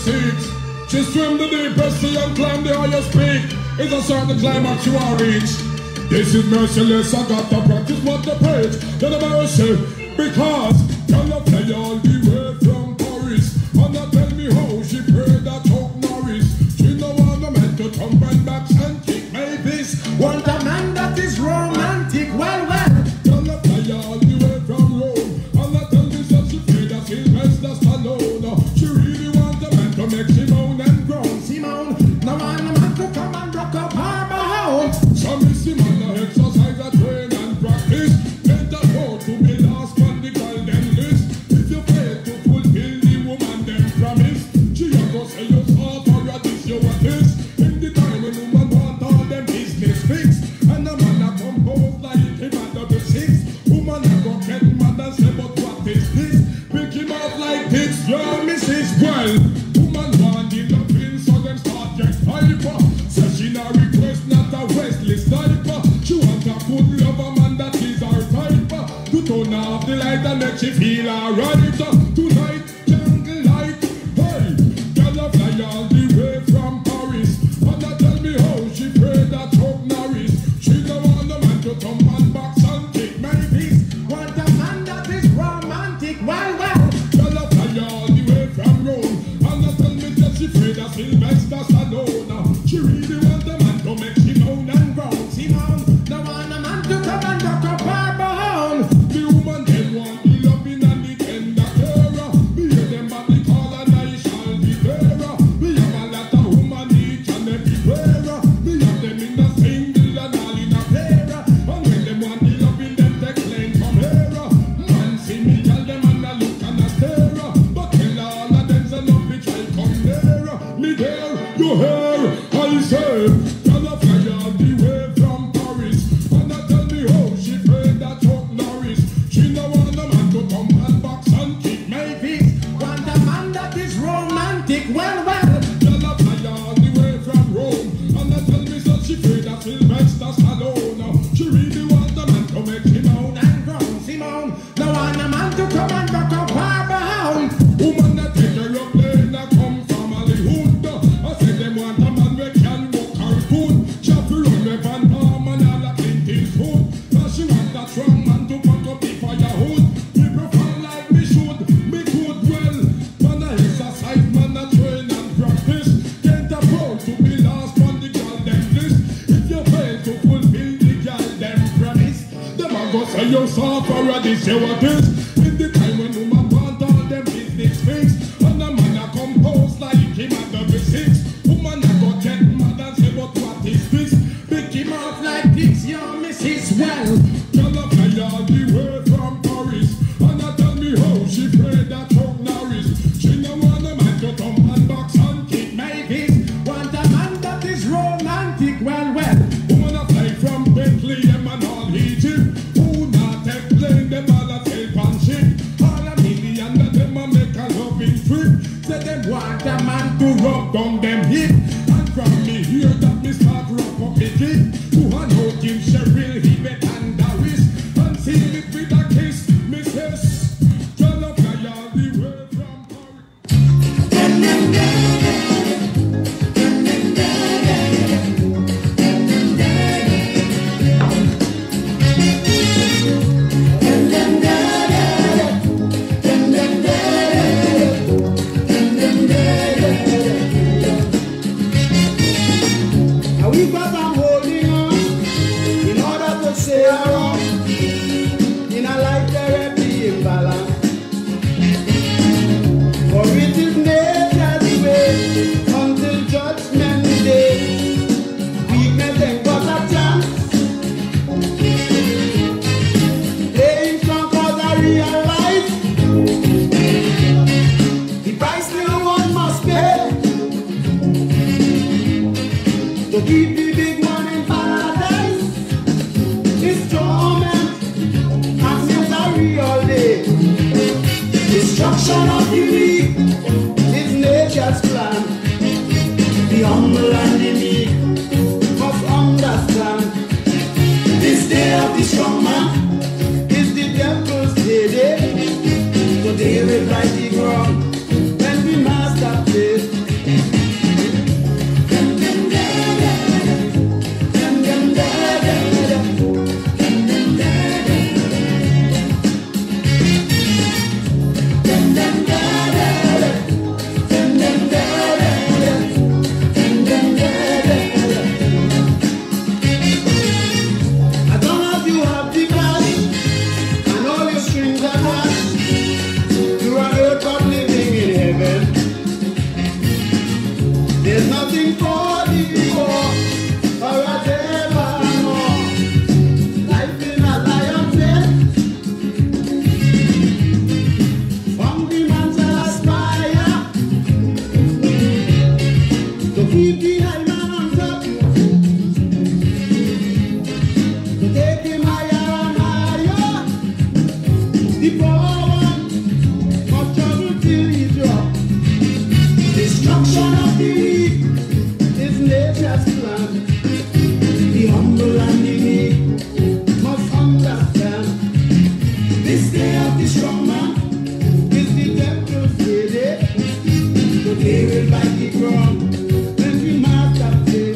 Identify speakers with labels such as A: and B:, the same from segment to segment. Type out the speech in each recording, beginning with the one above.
A: seat. She swim the deepest sea and climb the highest peak. It's a certain climax you are reach. This is merciless, I got to practice what the preach. Then the mercy, because tell you fly all the way from Paris. And not tell me how she prayed that Chuck Norris. She no want a man to thump and back and kick my piece. Want a man that is romantic, well. Tell you fly all the way from Rome. And not tell me that she prayed that Sylvester Stallone. She really want a man to make Simone and groan. Simone, no want a man to come and rock up her home. So me Simone exercise a train and practice. Get a vote to be last on the golden list. If you fail to fulfill the woman them promise, she a go say you saw for a this you want this. In the time when woman want all them business fixed, and the man a compose like him at double six. Woman a go get mad and say but what is this? Pick him up like this, your Mrs. Well. Woman want the loving so them start get hyper. Say she not request not a Wesley sniper. She want a good lover man that is her type. To turn off the light and make she feel alright. Tonight, candlelight, hey, girl a fly all the way from Paris. And a tell me how she prayed that Chuck Norris. She don't want a man to thump and box and kick my piece. Want a man that is romantic, well. Girl a fly all the way from Rome. And a tell me that she prayed that Sylvester Stallone. She really want a man to make Simone and groan. Simone, no want a man to come and rock up her bone. The woman them want the loving and the tender care. Me hear them body call and I shall be there. Me have a lot of woman each and everywhere. Me have them in a single and all in a pair. And when them want the loving, them take claim from here. Man see me tell them and I look and I stare. But tell all of them say love me try come there. Me there, you hear, I say. Tell a fly all the way from Paris. And I tell me how she prayed that Chuck Norris. She no want a man to come and box and kick my piece. Want a man that is romantic, well. Tell a fly all the way from Rome. And I tell me that she prayed that Sylvester Stallone. She really want a man to make Simone and groan. Simone, no want a man to come and rock up her bone. Woman that take her up plane that come from Hollywood. I say them want a man we can walk her good. Chopper on the Van Damme and all a Clint Eastwood. Now she want a strong man to pack up the firewood. Me profile like me should, me good well. Man a exercise, man a train and practice. Can't afford to be last on the golden list. If you fail to fulfill the golden promise, them a go say you saw for a this you what is. In the time when woman want all them business fixed, and a man a compose like him at double six. Woman a go get mad and say but what is this? Pick him off like this, your Mrs. Well. Tell a fly all the way from Paris. And a tell me how she prayed that Chuck Norris. She no want a man to thump and box and kick my piece. Want a man that is romantic, well. Woman a fly from Bethlehem and all Egypt. Who not take plane, them all a sail pan ship. All a million of them a make a loving trip. Say them want a man to rub down them hip. And from me hear that me start rock up it. Who a know Kim Cheryl, Hibet and Doris. And seal it with a kiss, Mrs. Tell a fly all the way from Paris.
B: Now we got them holding on in order to say around in a life therapy imbalance. For it is nature's way until judgment day. Weakness ain't got a chance. Playing strong cause I realize the price still one must pay to keep the big man in paradise. It's torment and misery all day. Destruction of the weak is nature's plan. The humble and the meek must understand. This day of the strong man is the devil's heyday. Today we right the ground when we master faith. born for trouble till he drop. Destruction of the weak is nature's plan. The humble and the meek must understand. This day of the strong man is the devil's day. So they will bite the ground when we master play.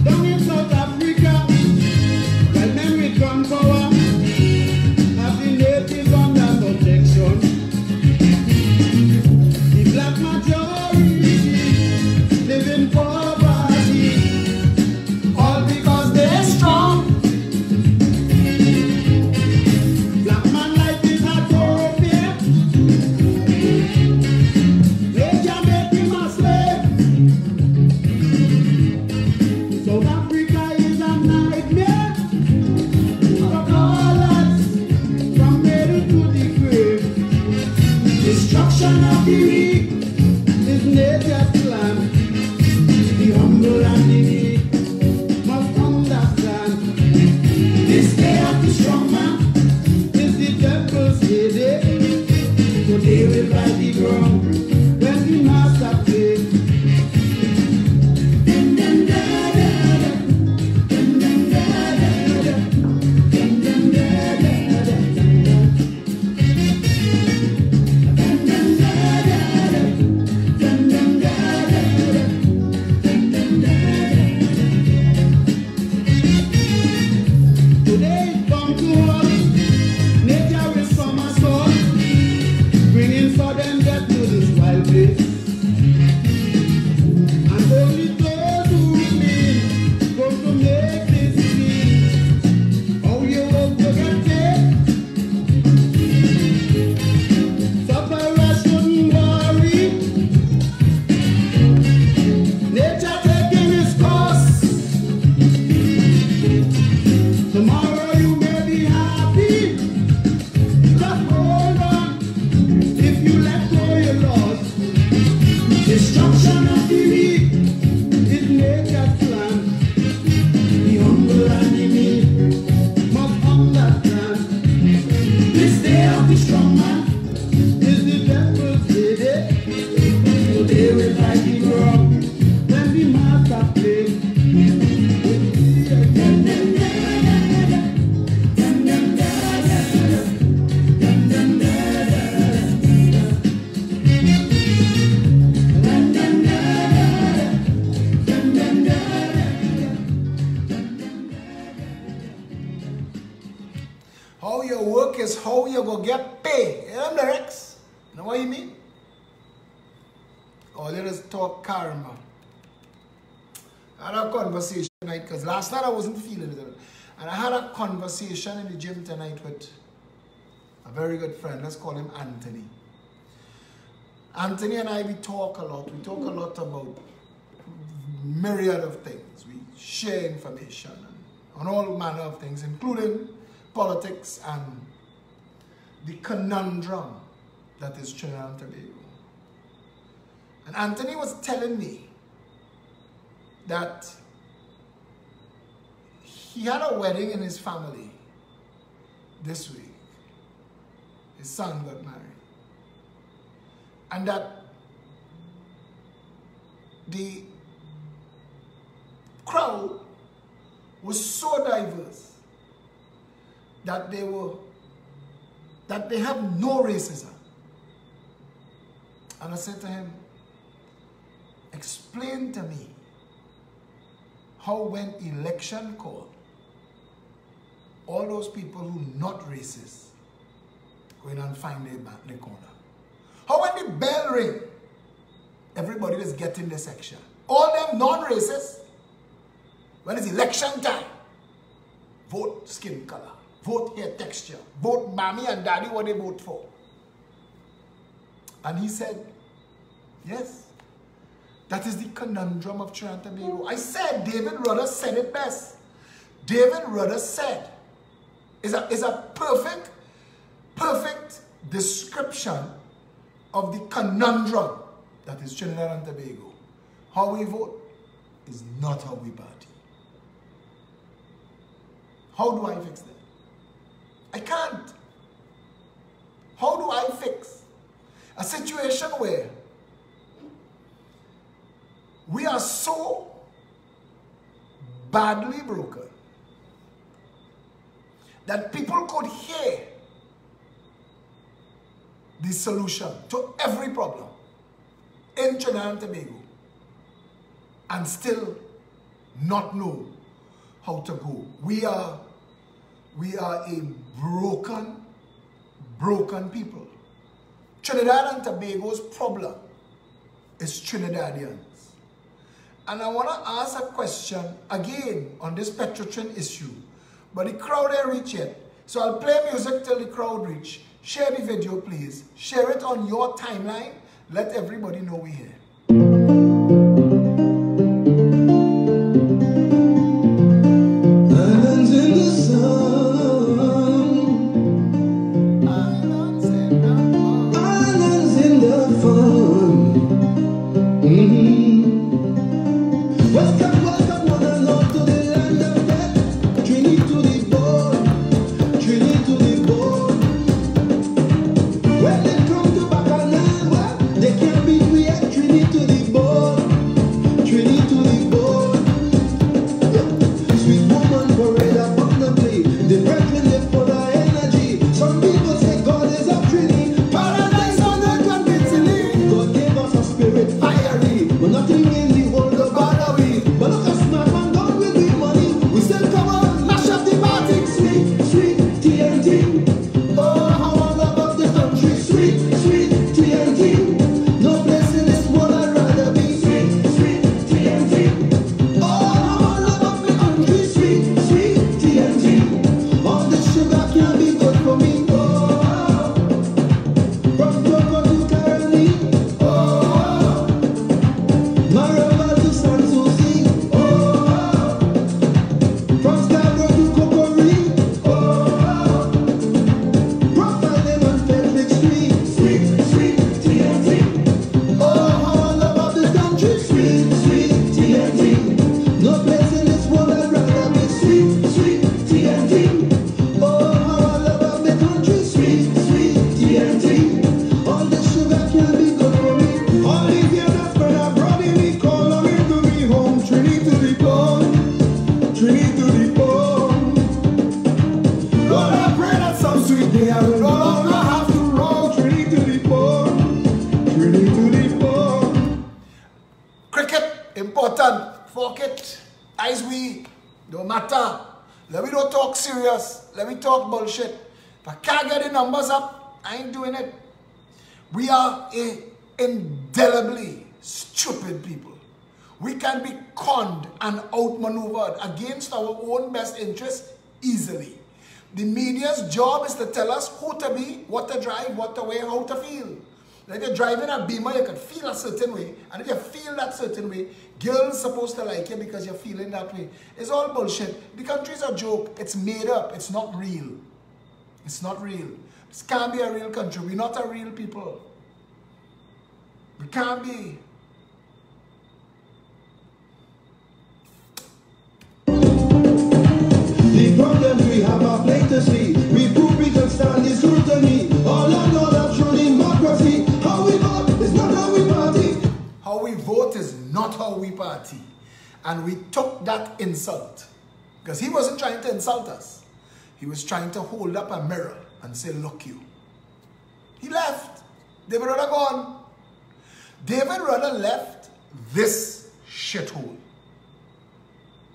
B: Down in South Africa, when men with gun power have the natives under protection. The black majority live in poverty, all because they're strong. Black man life is hard for fear. Nature make him a slave. South Africa is a nightmare for callers from middle to the grave. Destruction of the weak is nature's plan. The humble and the meek must understand. This day of the strong man is the devil's day. So they will bite the ground when the master play. Today is come to us, nature will somersault, bringing sudden death to this wild place. And only those who remain going to make this scene. How you will forget it? Sufferers shouldn't worry. Nature taking its course. Tomorrow you may be happy. Just hold on. If you let go, you're lost. Destruction of the weak is nature's plan. The humble and the meek must understand. This day of the strong man is the devil's day. So they will bite the ground when the master play.
C: How you work is how you go get paid. You know lyrics? You know what I mean? All it is talk karma. I had a conversation tonight because last night I wasn't feeling it. And I had a conversation in the gym tonight with a very good friend. Let's call him Anthony. Anthony and I, we talk a lot. We talk a lot about myriad of things. We share information on all manner of things, including politics and the conundrum that is Trinidad and Tobago. And Anthony was telling me that he had a wedding in his family this week. His son got married. And that the crowd was so diverse that they have no racism. And I said to him, explain to me how when election called, all those people who not racist go in and find their corner. How when the bell ring, everybody is getting the section. All them non-racist, when it's election time, vote skin color, vote hair texture, vote mommy and daddy what they vote for. And he said, yes, That is the conundrum of Trinidad and Tobago. I said, David Rudder said it best. David Rudder said, is a perfect description of the conundrum that is Trinidad and Tobago. How we vote is not how we party. How do I fix that? I can't. How do I fix a situation where we are so badly broken that people could hear the solution to every problem in Trinidad and Tobago and still not know how to go? We are a broken people. Trinidad and Tobago's problem is Trinidadians. And I want to ask a question again on this Petrotrin issue, but the crowd ain't reached yet. So I'll play music till the crowd reach. Share the video, please. Share it on your timeline. Let everybody know we're here.
B: Islands in the sun, islands in the fun. Welcome, welcome, one and all to the land of death. Trini to the bone, Trini to the bone. When they come to Bacchanal, well, they can't beat me at Trini to the bone, Trini to the bone. Sweet woman parade abundantly, the brethren live for the energy. Some people say God is a Trini, paradise on earth convincingly. God gave us a spirit fiery, but nothing in the world of bother we. But look at Snap and gone with the money. We still come on, mash up the party. Sweet, sweet TNT. Oh, how I love this country. Sweet, sweet TNT. No place in this world I'd rather be. Sweet, sweet TNT. Oh, how I love my country. Sweet, sweet TNT. All this sugar can't be good for me. Oh, from Togo to Caroline. Oh, Maraba to San Souci. Oh, from Scarborough to Kokori. Oh, Profile them on Frederick Street. Sweet, sweet TNT. Oh, how I love this country. Sweet, sweet TNT. No place in this world I'd rather be. Sweet, sweet TNT. Oh, how I love my country. Sweet, sweet TNT. All this sugar can't be good for me. All these years I spent abroad in the corner into me home. Trini to the bone, Trini to the bone. Lord, I pray that some sweet day I will no longer have to roll. Trini to the bone, Trini to the bone.
C: Cricket, important. Fork it. Eyes we. Don't matter. Let me don't talk serious. Let me talk bullshit. If I can't get the numbers up, I ain't doing it. We are indelibly stupid people. We can be conned and outmaneuvered against our own best interests easily. The media's job is to tell us who to be, what to drive, what to wear, how to feel. Like you're driving a Beamer, you can feel a certain way, and if you feel that certain way, girls supposed to like you because you're feeling that way. It's all bullshit. The country's a joke. It's made up. It's not real. It's not real. This can't be a real country. We're not a real people. We can't be.
B: The problems we have are plain to see. We prove we can stand the scrutiny. All I know that true democracy. How we vote is not how we party.
C: How we vote is not how we party. And we took that insult. Because he wasn't trying to insult us. He was trying to hold up a mirror and say, look you. He left. David Rudder gone. David Rudder left this shithole.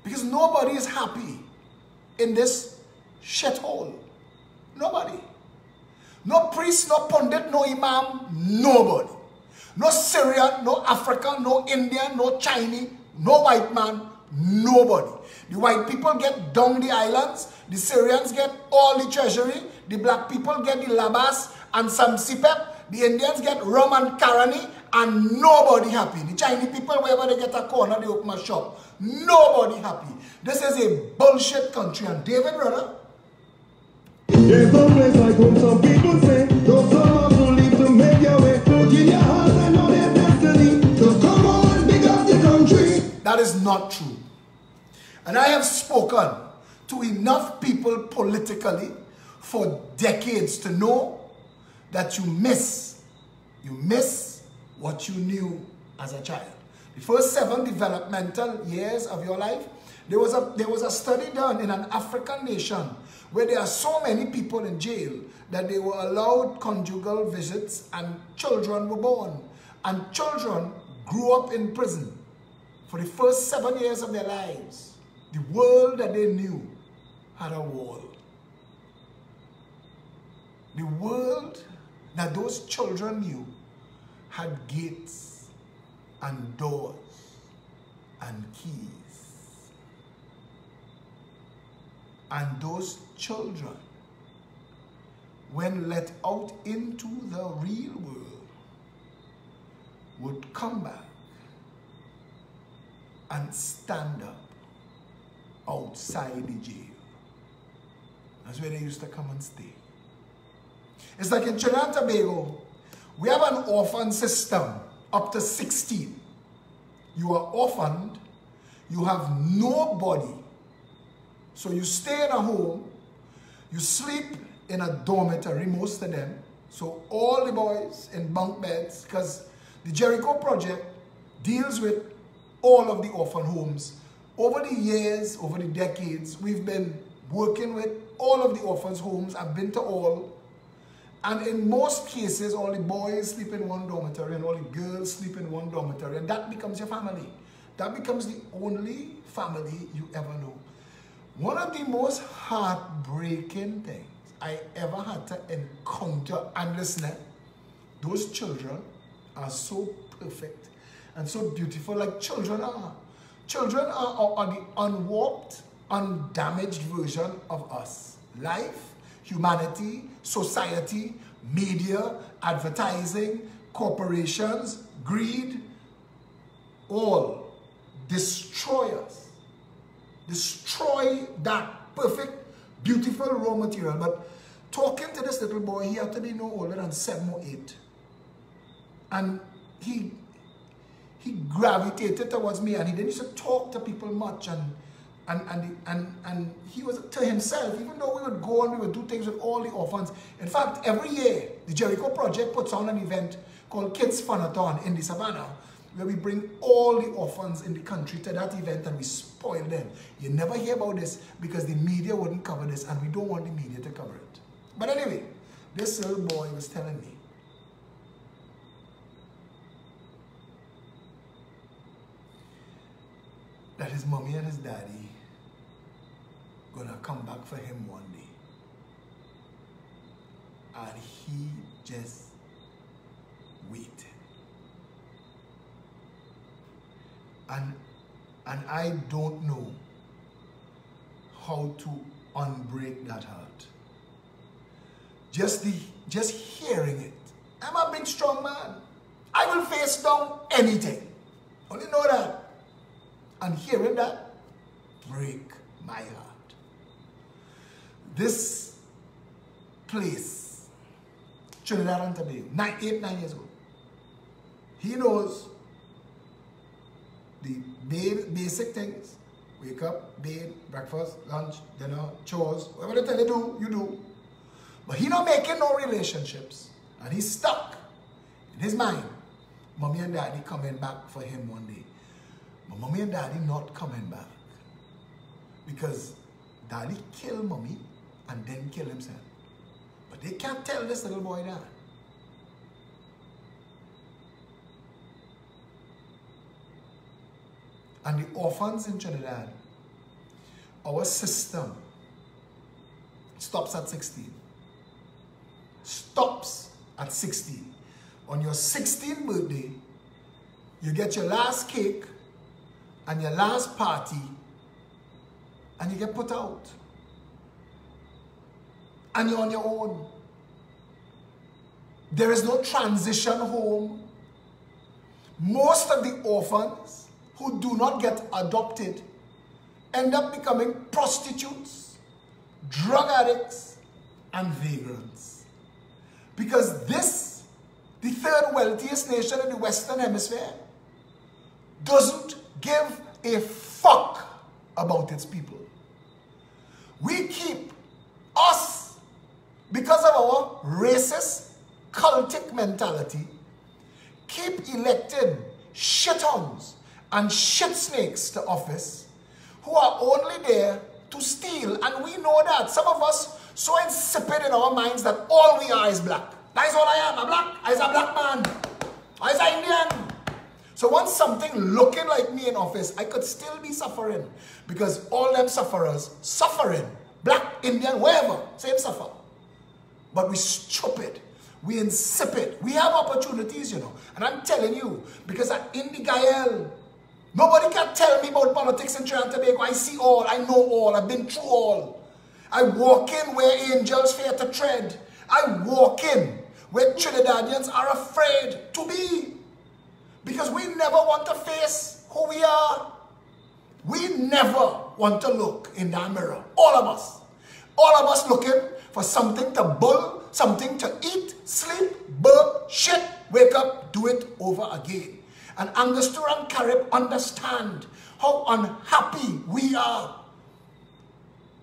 C: Because nobody is happy in this shithole. Nobody. No priest, no pundit, no imam, nobody. No Syrian, no African, no Indian, no Chinese, no white man, nobody. The white people get down the islands, the Syrians get all the treasury, the black people get the labas and some sipep, the Indians get rum and carani, and nobody happy. The Chinese people, wherever they get a corner, they open a shop. Nobody happy. This is a bullshit country. And David, brother,
B: there's no place like home, some people say. Don't come out to leave to make your way. But in your heart, I know their destiny. So come on and pick up the country.
C: that is not true. And I have spoken to enough people politically for decades to know that you miss what you knew as a child. The first 7 developmental years of your life, there was a study done in an African nation where there are so many people in jail that they were allowed conjugal visits and children were born. And children grew up in prison for the first 7 years of their lives. The world that they knew had a wall. The world that those children knew had gates and doors and keys. And those children, when let out into the real world, would come back and stand up outside the jail. That's where they used to come and stay. It's like in Trinidad and Tobago, we have an orphan system up to 16. You are orphaned, you have nobody. So you stay in a home, you sleep in a dormitory, most of them. So all the boys in bunk beds, because the Jericho Project deals with all of the orphan homes. Over the years, over the decades, we've been working with all of the orphans' homes. I've been to all. And in most cases, all the boys sleep in one dormitory and all the girls sleep in one dormitory. And that becomes your family. That becomes the only family you ever know. One of the most heartbreaking things I ever had to encounter, and listen, those children are so perfect and so beautiful, like children are. Children are the unwarped, undamaged version of us. Life, humanity, society, media, advertising, corporations, greed, all destroy us. Destroy that perfect, beautiful raw material. But talking to this little boy, he had to be no older than 7 or 8. And he gravitated towards me, and he didn't used to talk to people much, and he was to himself, even though we would go and we would do things with all the orphans. In fact, every year, the Jericho Project puts on an event called Kids Funathon in the Savannah, where we bring all the orphans in the country to that event and we spoil them. You never hear about this because the media wouldn't cover this, and we don't want the media to cover it. But anyway, this little boy was telling me that his mommy and his daddy gonna come back for him one day. And he just waited. And I don't know how to unbreak that heart. Just hearing it. I'm a big strong man. I will face down anything. Only know that. And hearing that break my heart. This place, Trinidad and Tobago, 8, 9 years old. He knows the basic things. Wake up, bathe, breakfast, lunch, dinner, chores, whatever they tell you do, you do. But he not making no relationships. And he's stuck in his mind. Mommy and daddy coming back for him one day. But mommy and daddy not coming back. Because daddy killed mommy and then kill himself. But they can't tell this little boy that. And the orphans in Trinidad, our system stops at 16. Stops at 16. On your 16th birthday, you get your last cake and your last party, and you get put out. And you're on your own. There is no transition home. most of the orphans who do not get adopted end up becoming prostitutes, drug addicts, and vagrants. Because this, the third wealthiest nation in the Western Hemisphere, doesn't give a fuck about its people. We keep us, because of our racist, cultic mentality, keep elected shithounds and shit snakes to office who are only there to steal. And we know that. Some of us so insipid in our minds that all we are is black. That is all I am, a black. I is a black man. I is a Indian. So once something looking like me in office, I could still be suffering. Because all them sufferers, suffering, black, Indian, wherever, same suffer. But we stupid. We insipid. We have opportunities, you know. And I'm telling you, because I'm in the Gael, nobody can tell me about politics in Trinidad and Tobago. I see all. I know all. I've been through all. I walk in where angels fear to tread. I walk in where Trinidadians are afraid to be. Because we never want to face who we are. We never want to look in that mirror. All of us. All of us looking for something to bull, something to eat, sleep, burp, shit, wake up, do it over again. And Angostura and Carib understand how unhappy we are.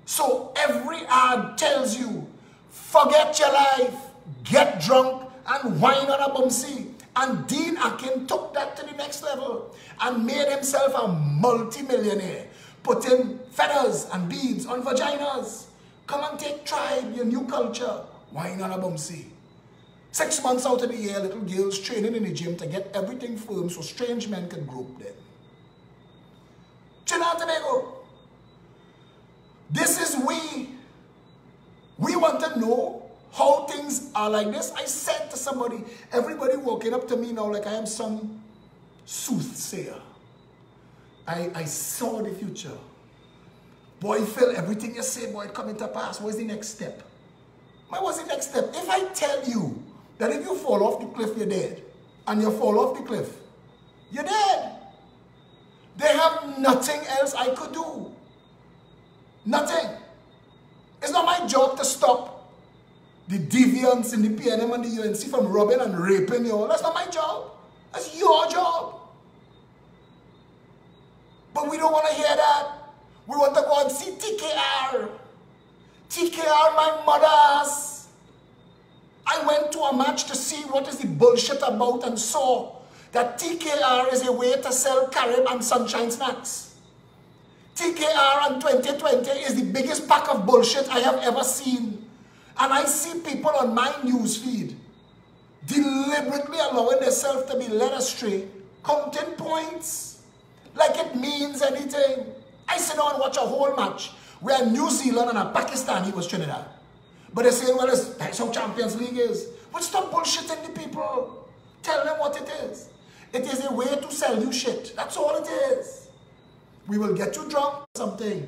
C: So every ad tells you, forget your life, get drunk, and whine on a bumsy. And Dean Akin took that to the next level and made himself a multi-millionaire, putting feathers and beads on vaginas. Come and take tribe, your new culture. Wine on a bumsy. 6 months out of the year, little girls training in the gym to get everything firm so strange men can grope them. Trinidad and Tobago. This is we. We want to know how things are like this. I said to somebody, everybody walking up to me now like I am some soothsayer. I saw the future. Boy, Phil, everything you say, boy, coming to pass. What's the next step? What's the next step? If I tell you that if you fall off the cliff, you're dead, and you fall off the cliff, you're dead. They have nothing else I could do. Nothing. It's not my job to stop the deviants in the PNM and the UNC from robbing and raping you all. That's not my job. That's your job. But we don't want to hear that. We want to go and see TKR. TKR, my mother's. I went to a match to see what is the bullshit about and saw that TKR is a way to sell Carib and Sunshine snacks. TKR in 2020 is the biggest pack of bullshit I have ever seen. And I see people on my news feed deliberately allowing themselves to be led astray, counting points like it means anything. I sit down and watch a whole match where New Zealand and a Pakistani was Trinidad. But they say, well, that's how Champions League is. But stop bullshitting the people. Tell them what it is. It is a way to sell you shit. That's all it is. We will get you drunk, something.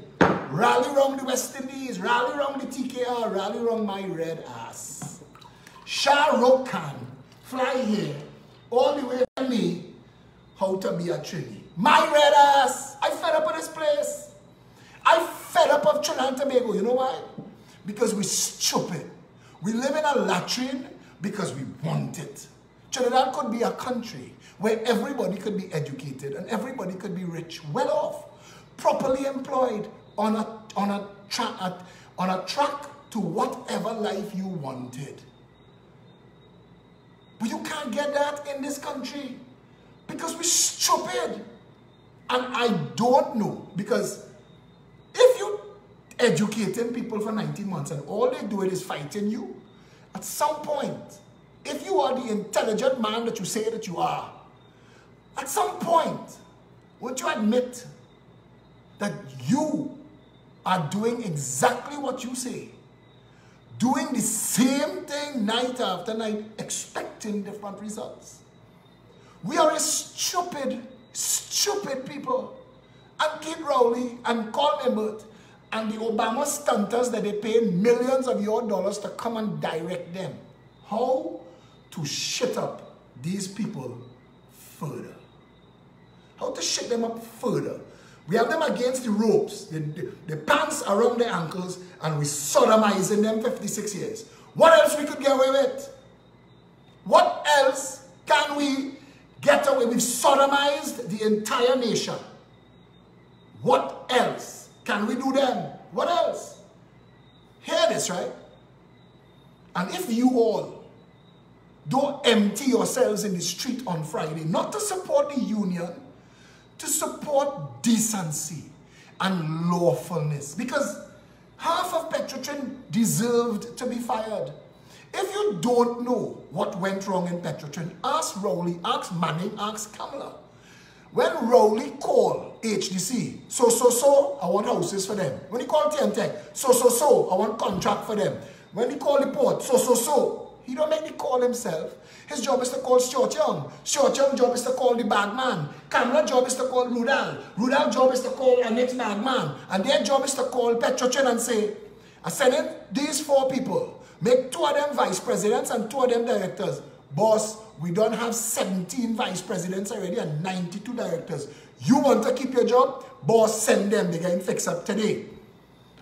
C: Rally round the West Indies, rally round the TKR, rally round my red ass. Shah Rukh Khan, fly here, all the way to me, how to be a Trini. My red ass. I fed up of this place. I fed up of Trinidad and Tobago. You know why? Because we're stupid. We live in a latrine because we want it. Trinidad could be a country where everybody could be educated and everybody could be rich, well off, properly employed, on a track to whatever life you wanted. But you can't get that in this country because we're stupid. And I don't know, because if you educating people for 19 months and all they do is fighting you, at some point, if you are the intelligent man that you say that you are, at some point, won't you admit that you are doing exactly what you say? Doing the same thing night after night, expecting different results. We are a stupid people. And Kid Rowley and Colin Emmert and the Obama stunters that they pay millions of your dollars to come and direct them. How to shut up these people further. how to shake them up further. We have them against the ropes, the pants around their ankles, and we sodomizing them 56 years. What else we could get away with? What else can we get away? We've sodomized the entire nation. What else can we do then? What else? Hear this, right? And if you all don't empty yourselves in the street on Friday, not to support the union, to support decency and lawfulness, because half of Petrotrin deserved to be fired. If you don't know what went wrong in Petrotrin, ask Rowley, ask Manning, ask Kamala. When Rowley called HDC, so, I want houses for them. When he called TMTech, so, I want contract for them. When he called the port, so, he don't make the call himself. His job is to call Stuart Young. Stuart Young's job is to call the bagman. Kamala's job is to call Rudal. Rudal's job is to call a next bagman. And their job is to call Petrotrin and say, I send in these 4 people. Make 2 of them vice presidents and 2 of them directors. Boss, we don't have 17 vice presidents already and 92 directors. You want to keep your job? Boss, send them. They're getting fixed up today.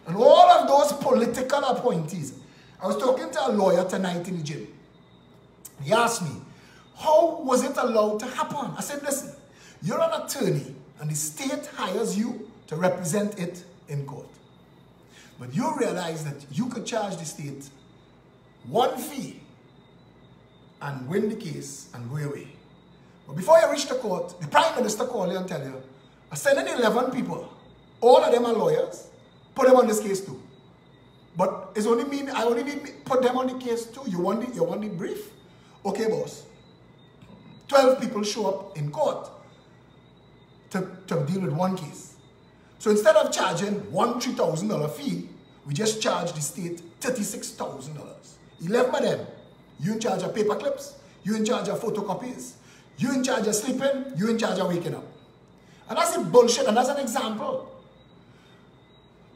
C: And all of those political appointees. I was talking to a lawyer tonight in the gym. He asked me, how was it allowed to happen? I said, listen, you're an attorney and the state hires you to represent it in court. But you realize that you could charge the state 1 fee and win the case and go away. But before you reach the court, the Prime Minister call you and tell you, I send in 11 people. All of them are lawyers. Put them on this case too. But it's only mean I only need put them on the case too. You want the brief? Okay, boss. 12 people show up in court to deal with 1 case. So instead of charging one $3,000 fee, we just charge the state $36,000. 11 of them. You in charge of paper clips, you in charge of photocopies, you in charge of sleeping, you in charge of waking up. And that's the bullshit, and that's an example.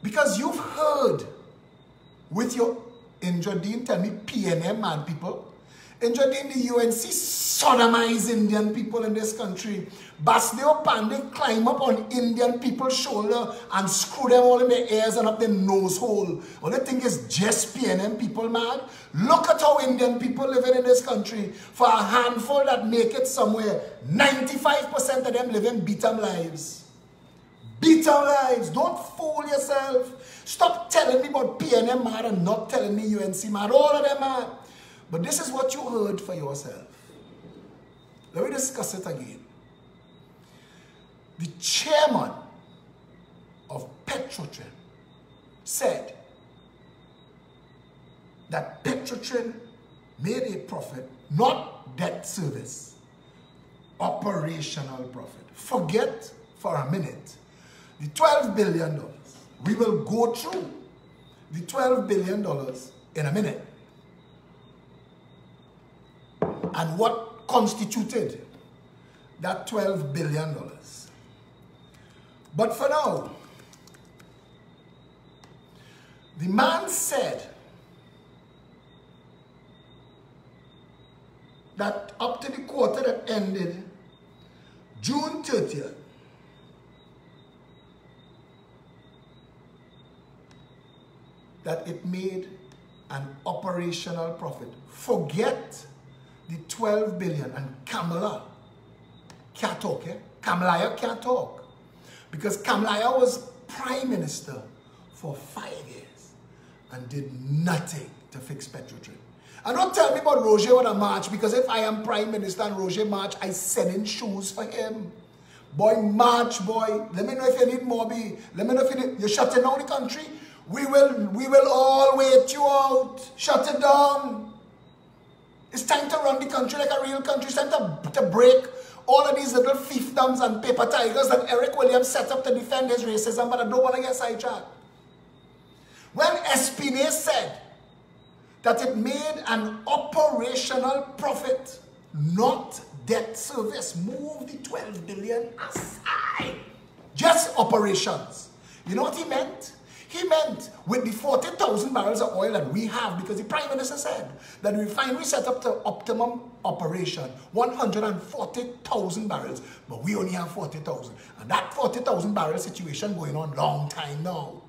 C: Because you've heard with your Injodine, tell me PNM man people, Injodine, the UNC sodomize Indian people in this country. Basdeo Pandey climb up on Indian people's shoulder and screw them all in their ears and up their nose hole. All they think is just PNM people, man. Look at how Indian people living in this country. For a handful that make it somewhere, 95% of them living beat-up lives. Beat-up lives. Don't fool yourself. Stop telling me about PNM, man, and not telling me UNC, man. All of them, man. But this is what you heard for yourself. Let me discuss it again. The chairman of Petrotrin said that Petrotrin made a profit, not debt service, operational profit. Forget for a minute the $12 billion. We will go through the $12 billion in a minute. And what constituted that $12 billion. But for now, the man said that up to the quarter that ended June 30th, that it made an operational profit. Forget the 12 billion, and Kamala can't talk, eh? Kamala can't talk. Because Kamala was Prime Minister for 5 years and did nothing to fix Petrotrin. And don't tell me about Roger with a march, because if I am Prime Minister and Roger march, I send in shoes for him. Boy, march, boy. Let me know if you need Moby. Let me know if you need, you're shutting down the country. We will all wait you out. Shut it down. It's time to run the country like a real country. It's time to break all of these little fiefdoms and paper tigers that Eric Williams set up to defend his racism, but I don't want to get sidetracked. When Espinay said that it made an operational profit, not debt service, move the 12 billion aside. Just operations. You know what he meant? He meant with the 40,000 barrels of oil that we have, because the Prime Minister said that the refinery set up to optimum operation, 140,000 barrels, but we only have 40,000. And that 40,000 barrel situation going on long time now.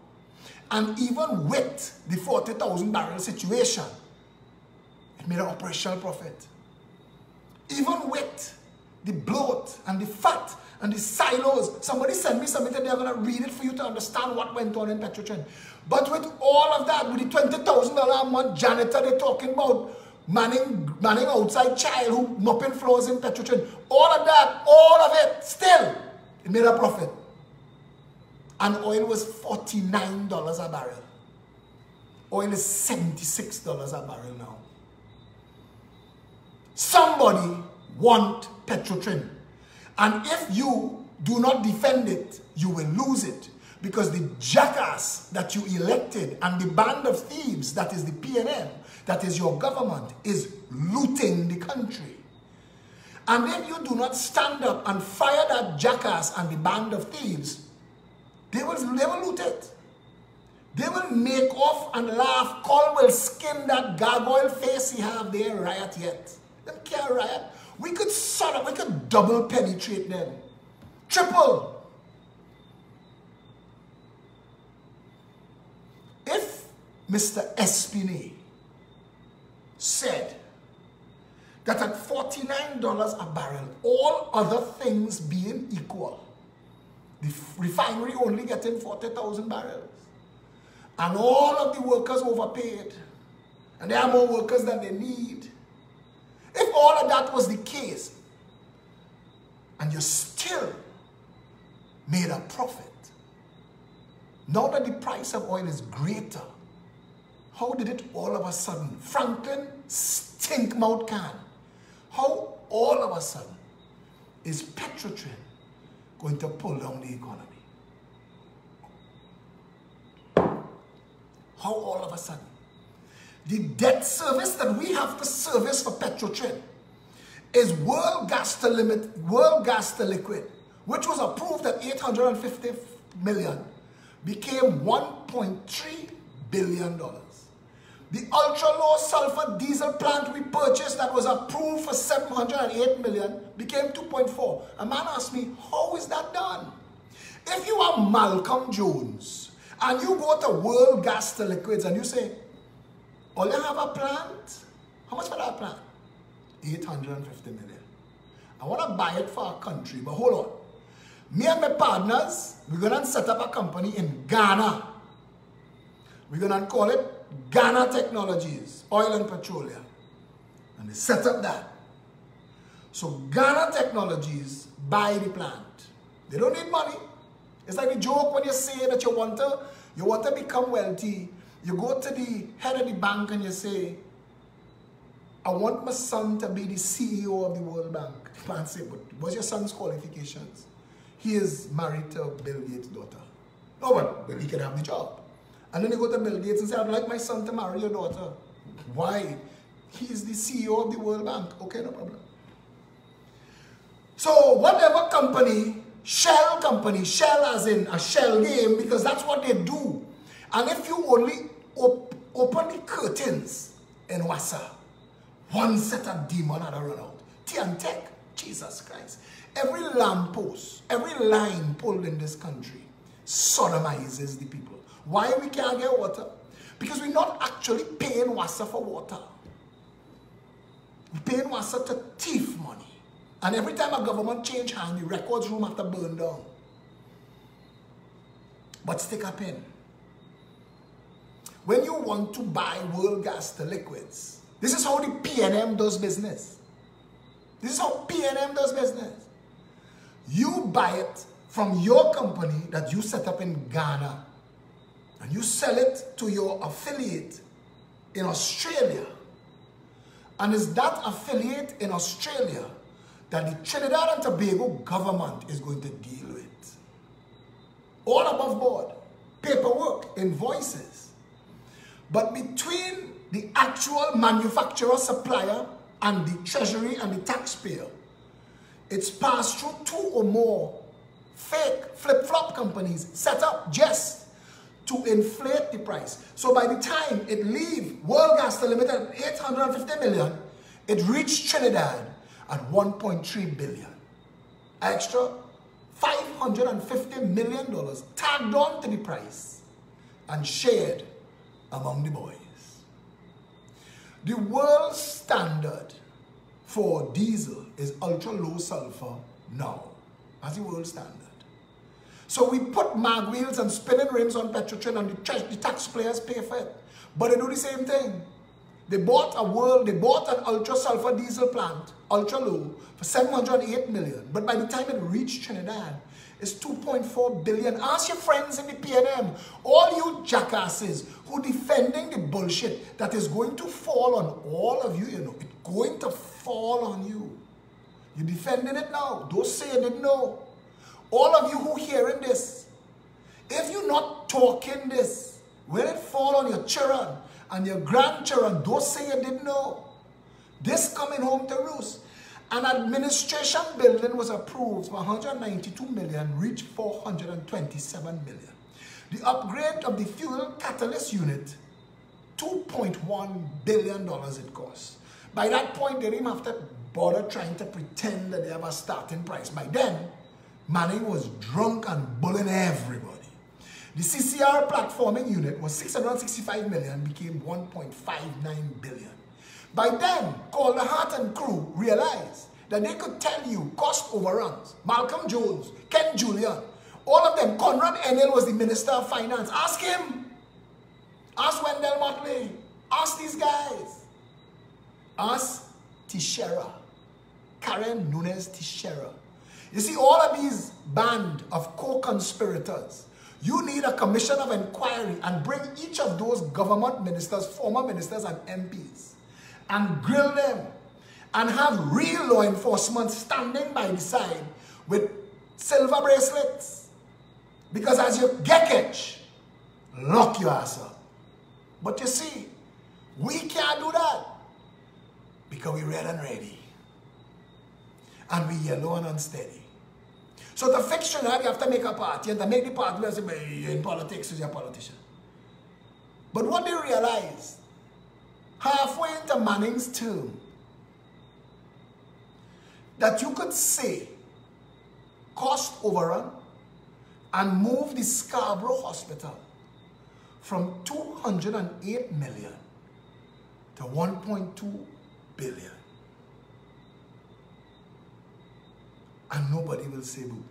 C: And even with the 40,000 barrel situation, it made an operational profit. Even with the bloat and the fat and the silos. Somebody sent me something that they're going to read it for you to understand what went on in Petrotrin. But with all of that, with the $20,000 a month janitor, they're talking about manning outside child who mopping floors in Petrotrin. All of that, all of it, still, it made a profit. And oil was $49 a barrel. Oil is $76 a barrel now. Somebody want Petrotrin. And if you do not defend it, you will lose it. Because the jackass that you elected and the band of thieves, that is the PNM, that is your government, is looting the country. And if you do not stand up and fire that jackass and the band of thieves, they will loot it. They will make off and laugh. Cole will skin that gargoyle face he have. They ain't riot yet. They can't riot. We could sort of, we could double penetrate them. Triple. If Mr. Espinay said that at $49 a barrel, all other things being equal, the refinery only getting 40,000 barrels, and all of the workers overpaid, and there are more workers than they need. If all of that was the case, and you still made a profit, now that the price of oil is greater, how did it all of a sudden, Franklin Stinkmouth can, how all of a sudden is Petrotrin going to pull down the economy? How all of a sudden? The debt service that we have to service for Petrotrin is World Gas to Liquid, which was approved at $850 million, became $1.3 billion. The ultra-low sulfur diesel plant we purchased that was approved for $708 million became 2.4. A man asked me, how is that done? If you are Malcolm Jones and you go to World Gas to Liquids and you say, all you have a plant, how much for that plant? $850 million. I want to buy it for a country, but hold on. Me and my partners, we're going to set up a company in Ghana. We're going to call it Ghana Technologies, Oil and Petroleum. And they set up that. So Ghana Technologies buy the plant. They don't need money. It's like the joke when you say that you want to become wealthy. You go to the head of the bank and you say, I want my son to be the CEO of the World Bank. The man say, but what's your son's qualifications? He is married to Bill Gates' daughter. No, but he can have the job. And then you go to Bill Gates and say, I'd like my son to marry your daughter. Why? He's the CEO of the World Bank. Okay, no problem. So whatever company, shell as in a shell game, because that's what they do. And if you only open the curtains in Wassa, one set of demon had to run out. Tiantec, Jesus Christ. Every lamppost, every line pulled in this country sodomizes the people. Why we can't get water? Because we're not actually paying Wassa for water. We're paying Wassa to thief money. And every time a government change hand, the records room have to burn down. But stick a pin. When you want to buy World Gas to Liquids, this is how the PNM does business. This is how PNM does business. You buy it from your company that you set up in Ghana, and you sell it to your affiliate in Australia. And it's that affiliate in Australia that the Trinidad and Tobago government is going to deal with. All above board. Paperwork, invoices. But between the actual manufacturer, supplier, and the treasury and the taxpayer, it's passed through 2 or more fake flip-flop companies set up just to inflate the price. So by the time it leave World Gas Limited at 850 million, it reached Trinidad at 1.3 billion. Extra $550 million tagged on to the price and shared among the boys. The world standard for diesel is ultra low sulfur now. That's the world standard. So we put mag wheels and spinning rims on Petrotrin and the taxpayers pay for it. But they do the same thing. They bought an ultra sulfur diesel plant, ultra low, for 708 million. But by the time it reached Trinidad, it's 2.4 billion. Ask your friends in the PNM, all you jackasses who defending the bullshit that is going to fall on all of you, you know, it's going to fall on you. You're defending it now. Don't say you didn't know. All of you who hearing this, if you're not talking this, when it fall on your children and your grandchildren, don't say you didn't know. This coming home to roost. An administration building was approved for 192 million, reached 427 million. The upgrade of the fuel catalyst unit, $2.1 billion it cost. By that point, they didn't have to bother trying to pretend that they have a starting price. By then, Manning was drunk and bullying everybody. The CCR platforming unit was 665 million, became 1.59 billion. By then, Calder Hart and crew realized that they could tell you cost overruns. Malcolm Jones, Ken Julian, all of them. Conrad Enel was the Minister of Finance. Ask him. Ask Wendell Motley. Ask these guys. Ask Teixeira. Karen Nunes Teixeira. You see, all of these band of co-conspirators, you need a commission of inquiry and bring each of those government ministers, former ministers and MPs, and grill them and have real law enforcement standing by the side with silver bracelets. Because as you get catch, lock your ass up. But you see, we can't do that because we're red and ready. And we yellow and unsteady. So to fix Trinidad, you have to make a party, and to make the party, you say, you're in politics, you're a politician. But what they realize, halfway into Manning's term, that you could say cost overrun and move the Scarborough Hospital from 208 million to 1.2 billion. And nobody will say boo.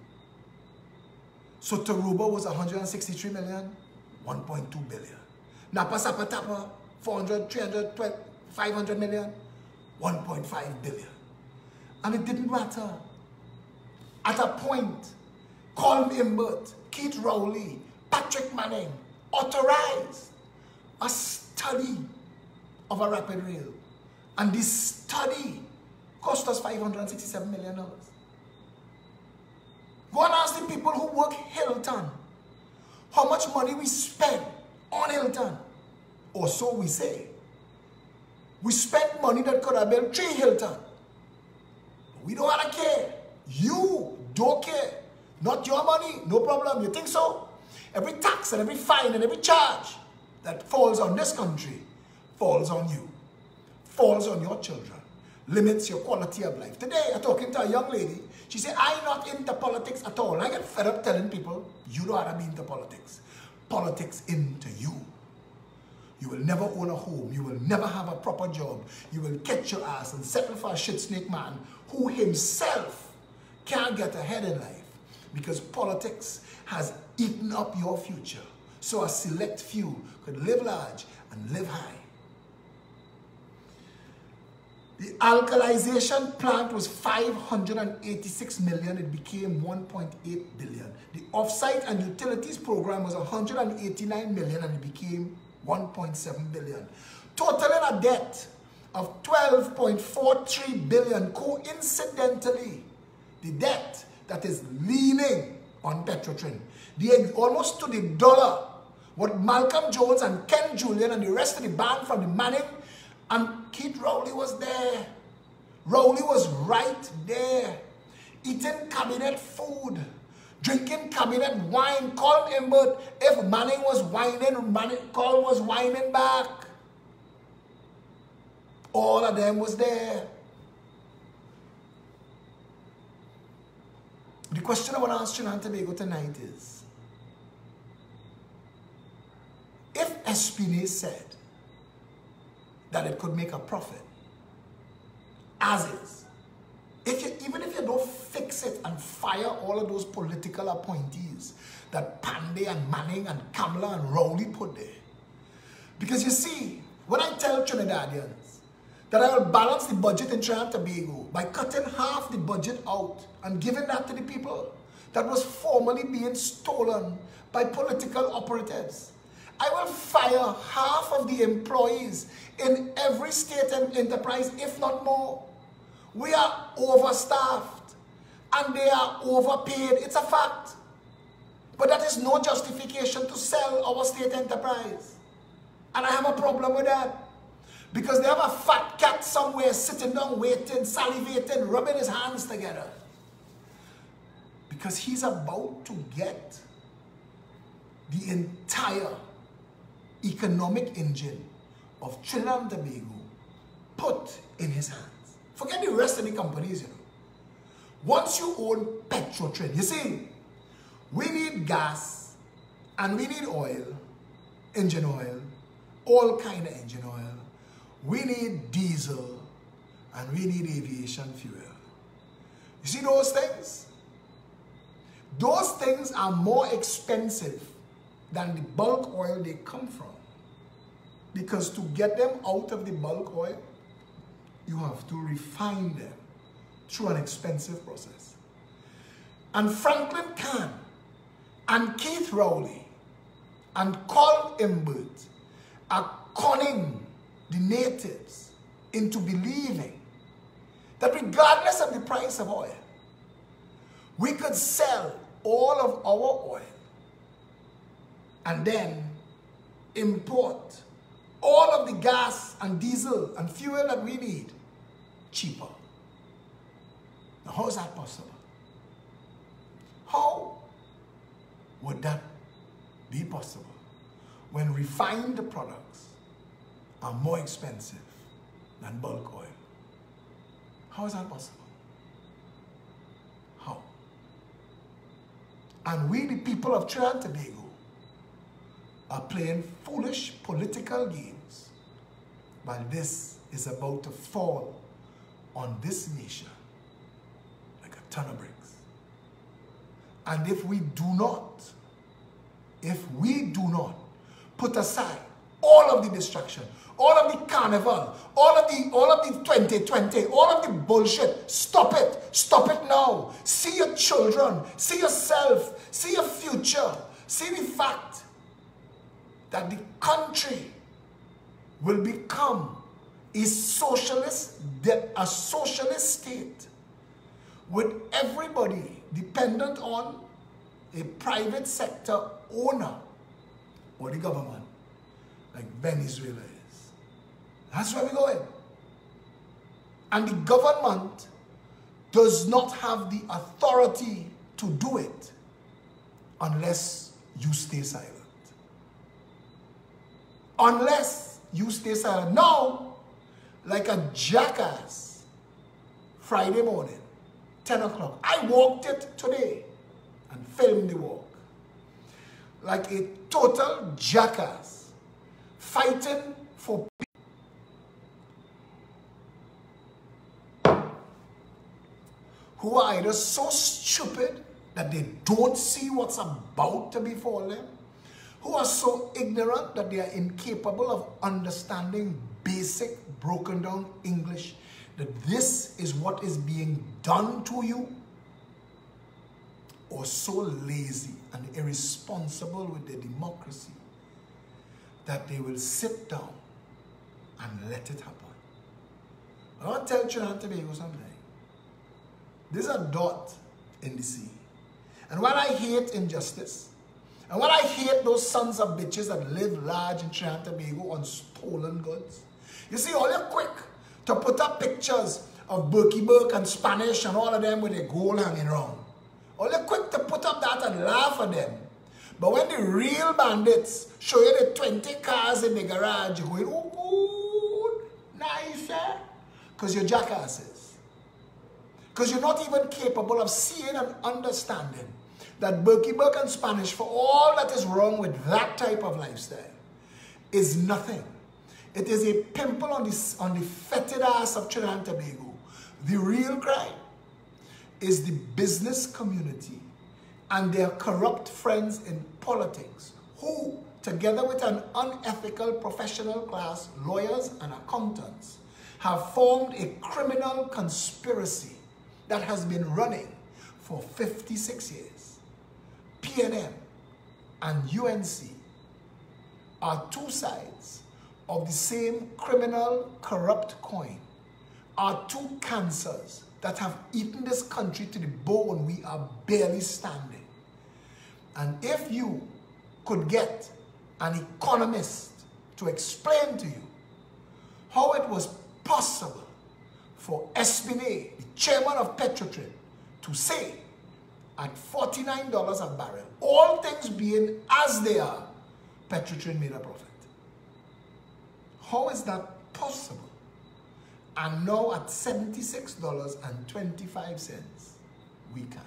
C: So Taruba was 163 million, 1.2 billion. Napa Sapatapa, 400, 300, 500 million, 1.5 billion. And it didn't matter. At a point, Colm Imbert, Keith Rowley, Patrick Manning authorized a study of a rapid rail. And this study cost us $567 million. Go and ask the people who work Hilton how much money we spend on Hilton. Or so we say. We spent money that could have built 3 Hilton. We don't want to care. You don't care. Not your money, no problem. You think so? Every tax and every fine and every charge that falls on this country falls on you. Falls on your children. Limits your quality of life. Today, I'm talking to a young lady. She said, I'm not into politics at all. I get fed up telling people, you don't have to be into politics. Politics into you. You will never own a home. You will never have a proper job. You will catch your ass and settle for a shit snake man who himself can't get ahead in life because politics has eaten up your future. So a select few could live large and live high. The alkalization plant was 586 million. It became 1.8 billion. The offsite and utilities program was 189 million and it became 1.7 billion. Totaling a debt of 12.43 billion. Coincidentally, the debt that is leaning on Petrotrin, almost to the dollar, what Malcolm Jones and Ken Julian and the rest of the band from the Manning and Keith Rowley was there. Rowley was right there, eating cabinet food, drinking cabinet wine, Colin Imbert. If Manning was whining, Colin was whining back. All of them was there. The question I want to ask Trinidad and Tobago tonight is, if Espinay said that it could make a profit, as is, even if you don't fix it and fire all of those political appointees that Pandey and Manning and Kamala and Rowley put there. Because you see, when I tell Trinidadians that I will balance the budget in Trinidad and Tobago by cutting half the budget out and giving that to the people that was formerly being stolen by political operatives, I will fire half of the employees in every state and enterprise, if not more. We are overstaffed and they are overpaid. It's a fact. But that is no justification to sell our state enterprise. And I have a problem with that. Because they have a fat cat somewhere sitting down, waiting, salivating, rubbing his hands together. Because he's about to get the entire economic engine of Trinidad and Tobago put in his hands. Forget the rest of the companies, you know. Once you own Petrotrin, you see, we need gas and we need oil, engine oil, all kind of engine oil. We need diesel and we need aviation fuel. You see those things? Those things are more expensive than the bulk oil they come from. Because to get them out of the bulk oil, you have to refine them through an expensive process. And Franklin Kahn and Keith Rowley and Colin Imbert are conning the natives into believing that regardless of the price of oil, we could sell all of our oil and then import all of the gas and diesel and fuel that we need cheaper. Now, how is that possible? How would that be possible when refined products are more expensive than bulk oil? How is that possible? How? And we, the people of Trinidad and Tobago, are playing foolish political games while this is about to fall on this nation like a ton of bricks. And if we do not put aside all of the destruction, all of the carnival, all of the 2020, all of the bullshit, stop it now. See your children, see yourself, see your future, see the fact that the country will become a socialist state with everybody dependent on a private sector owner or the government, like Venezuela is. That's where we're going. And the government does not have the authority to do it unless you stay silent. Unless you stay silent. Now, like a jackass, Friday morning, 10 o'clock, I walked it today and filmed the walk. Like a total jackass, fighting for people who are either so stupid that they don't see what's about to befall them, who are so ignorant that they are incapable of understanding basic broken down English, that this is what is being done to you, or so lazy and irresponsible with their democracy that they will sit down and let it happen. I want to tell Trinidad and Tobago something. There's a dot in the sea. And when I hate injustice, and when I hate those sons of bitches that live large in Trinidad and Tobago on stolen goods, you see, all you're quick to put up pictures of Berkey Burke and Spanish and all of them with their gold hanging around. Only quick to put up that and laugh at them. But when the real bandits show you the 20 cars in the garage, you're going, oh, good, nice, eh? Because you're jackasses. Because you're not even capable of seeing and understanding that Berkey Burke and Spanish, for all that is wrong with that type of lifestyle, is nothing. It is a pimple on the fetid ass of Trinidad and Tobago. The real crime is the business community and their corrupt friends in politics who, together with an unethical professional class, lawyers and accountants, have formed a criminal conspiracy that has been running for 56 years. PNM and UNC are two sides of the same criminal, corrupt coin, are two cancers that have eaten this country to the bone. We are barely standing. And if you could get an economist to explain to you how it was possible for Espinay, the chairman of Petrotrin, to say at $49 a barrel, all things being as they are, Petrotrin made a profit. How is that possible? And now at $76.25, we can.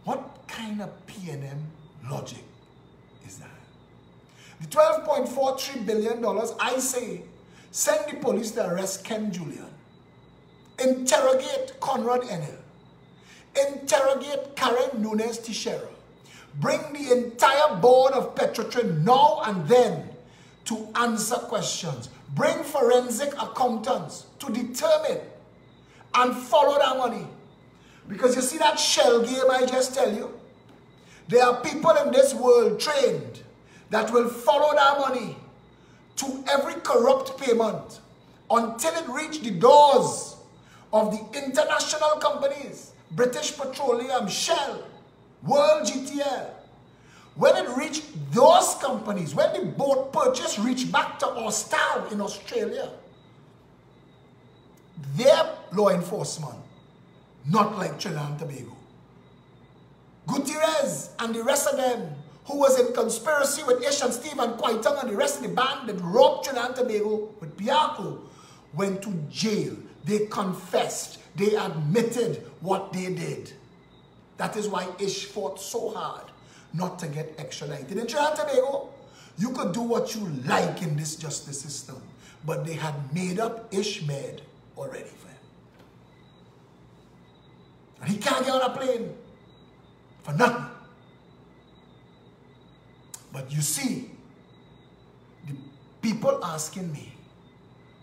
C: What kind of PNM logic is that? The $12.43 billion, I say, send the police to arrest Ken Julian. Interrogate Conrad Enel. Interrogate Karen Nunes Teixeira. Bring the entire board of Petrotrin now and then to answer questions. Bring forensic accountants to determine and follow that money. Because you see that shell game I just tell you? There are people in this world trained that will follow that money to every corrupt payment until it reaches the doors of the international companies, British Petroleum, Shell, World GTL. When it reached those companies, when the boat purchase reached back to Austal in Australia, their law enforcement, not like Trinidad and Tobago. Gutierrez and the rest of them, who was in conspiracy with Ish and Steve and Kwaitang and the rest of the band that robbed Trinidad and Tobago with Piaco, went to jail. They confessed. They admitted what they did. That is why Ish fought so hard not to get extradited. In Trinidad and Tobago, you could do what you like in this justice system, but they had made up Ishmael already for him. And he can't get on a plane for nothing. But you see, the people asking me,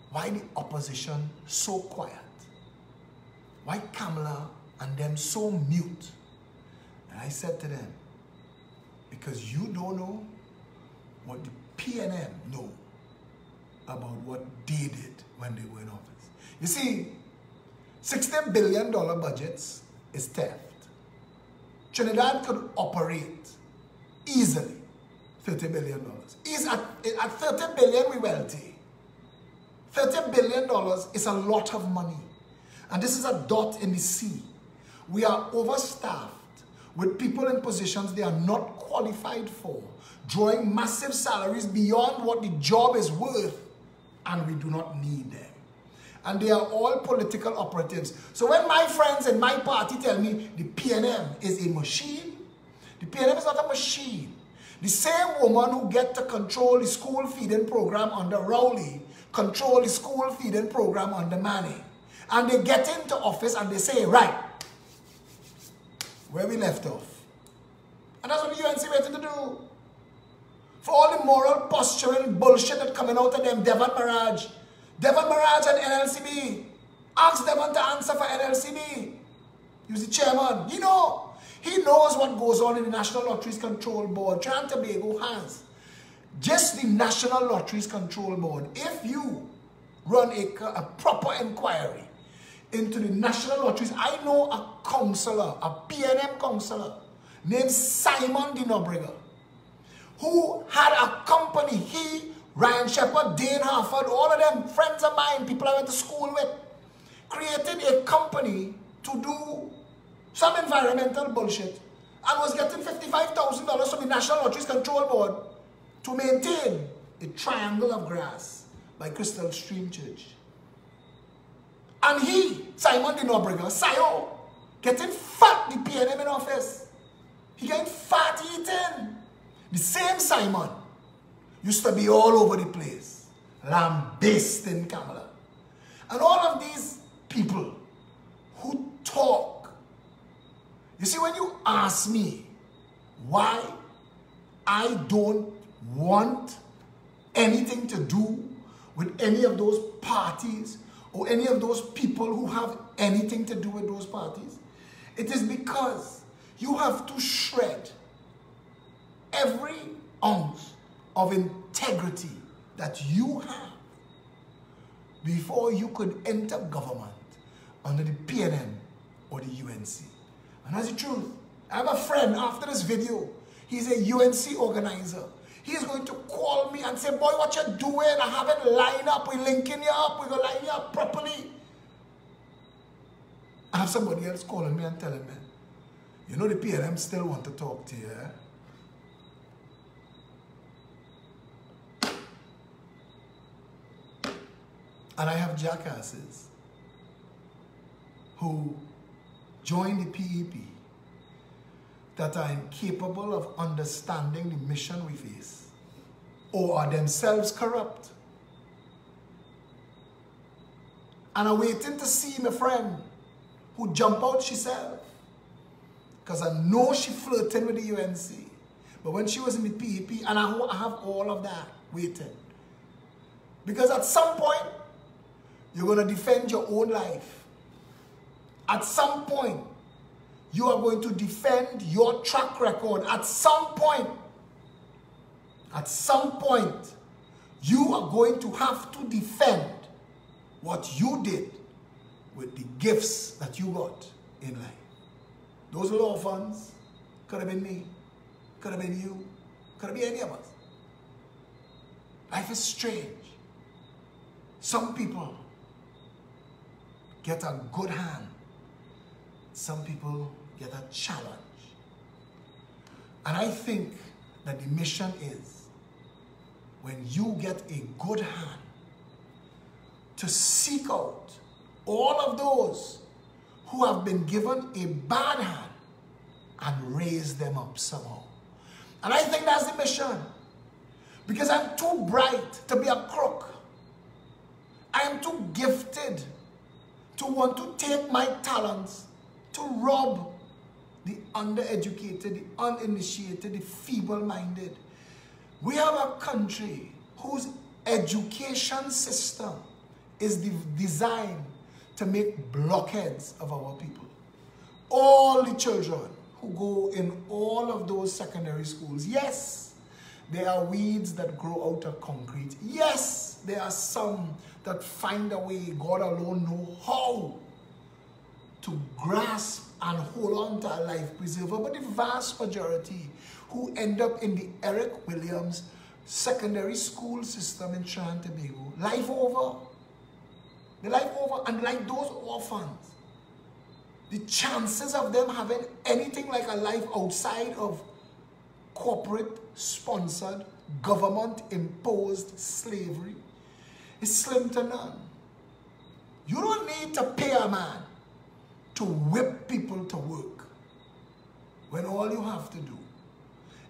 C: why the opposition so quiet? Why Kamala and them so mute? And I said to them, because you don't know what the PNM know about what they did when they were in office. You see, $60 billion budgets is theft. Trinidad could operate easily $30 billion. At $30 billion, we wealthy. $30 billion is a lot of money. And this is a dot in the sea. We are overstaffed with people in positions they are not qualified for, drawing massive salaries beyond what the job is worth, and we do not need them. And they are all political operatives. So when my friends in my party tell me the PNM is a machine, the PNM is not a machine. The same woman who get to control the school feeding program under Rowley, control the school feeding program under Manning. And they get into office and they say, right, where we left off. And that's what the UNC waited to do. For all the moral posturing bullshit that coming out of them, Devon Maraj and NLCB. Ask Devon to answer for NLCB. He's the chairman. He knows what goes on in the National Lotteries Control Board. Trinidad and Tobago has just the National Lotteries Control Board. If you run a proper inquiry into the National Lotteries, I know a counselor, a PNM counselor named Simon Dinobriga, who had a company, he, Ryan Shepherd, Dane Harford, all of them friends of mine, people I went to school with, created a company to do some environmental bullshit, and was getting $55,000 from the National Lotteries Control Board to maintain a triangle of grass by Crystal Stream Church. And he, Simon de Nobrega, Sayo, getting fat the PNM in office. He getting fat eating. The same Simon used to be all over the place, lambasting Kamala. And all of these people who talk, you see, when you ask me why I don't want anything to do with any of those parties or any of those people who have anything to do with those parties, it is because you have to shred every ounce of integrity that you have before you could enter government under the PNM or the UNC. And that's the truth. I have a friend after this video. He's a UNC organizer. He's going to call me and say, boy, what you doing? I haven't lined up. We're linking you up. We're going to line you up properly. I have somebody else calling me and telling me, you know the PNM still want to talk to you, eh? And I have jackasses who join the PEP that are incapable of understanding the mission we face or are themselves corrupt and are waiting to see my friend who jump out herself because I know she flirting with the UNC. But when she was in the PEP, and I have all of that waiting. Because at some point, you're going to defend your own life. At some point, you are going to defend your track record. At some point, you are going to have to defend what you did with the gifts that you got in life. Those little orphans could have been me, could have been you, could have been any of us. Life is strange. Some people get a good hand. Some people get a challenge. And I think that the mission is when you get a good hand to seek out all of those who have been given a bad hand and raise them up somehow. And I think that's the mission. Because I'm too bright to be a crook. I am too gifted to want to take my talents to rob the undereducated, the uninitiated, the feeble-minded. We have a country whose education system is designed to make blockheads of our people. All the children who go in all of those secondary schools, yes, there are weeds that grow out of concrete. Yes, there are some that find a way, God alone knows how, to grasp and hold on to a life preserver. But the vast majority who end up in the Eric Williams secondary school system in Trinidad and Tobago, life over. The life over. And like those orphans, the chances of them having anything like a life outside of corporate-sponsored, government-imposed slavery is slim to none. You don't need to pay a man to whip people to work when all you have to do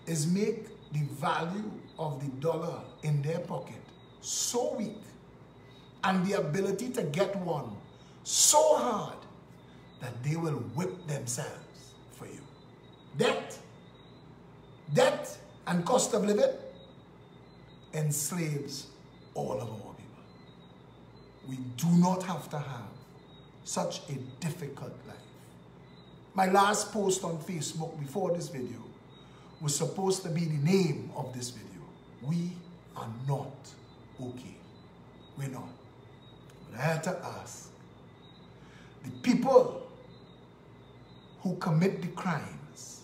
C: is make the value of the dollar in their pocket so weak and the ability to get one so hard that they will whip themselves for you. Debt and cost of living enslaves all of our people. We do not have to have such a difficult life. My last post on Facebook before this video was supposed to be the name of this video. We are not okay. We're not. But I had to ask, the people who commit the crimes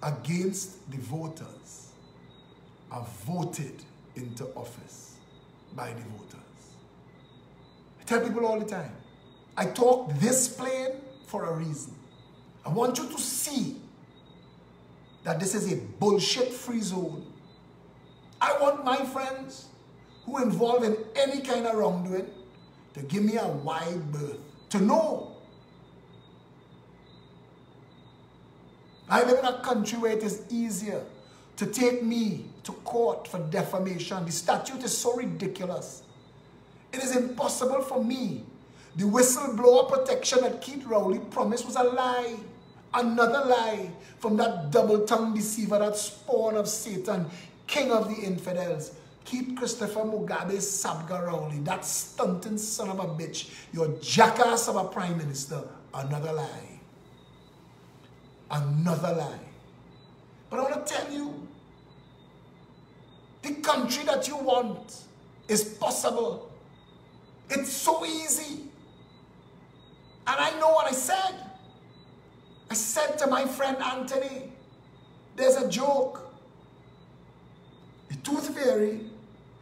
C: against the voters are voted into office by the voters. I tell people all the time, I talk this plain for a reason. I want you to see that this is a bullshit-free zone. I want my friends who are involved in any kind of wrongdoing to give me a wide berth, to know. I live in a country where it is easier to take me to court for defamation. The statute is so ridiculous. It is impossible for me. The whistleblower protection that Keith Rowley promised was a lie. Another lie from that double-tongued deceiver, that spawn of Satan, king of the infidels. Keep Christopher Mugabe Sabga Rowley, that stunting son of a bitch, your jackass of a prime minister. Another lie. Another lie. But I want to tell you, the country that you want is possible. It's so easy. And I know what I said. I said to my friend Anthony, there's a joke. The Tooth Fairy,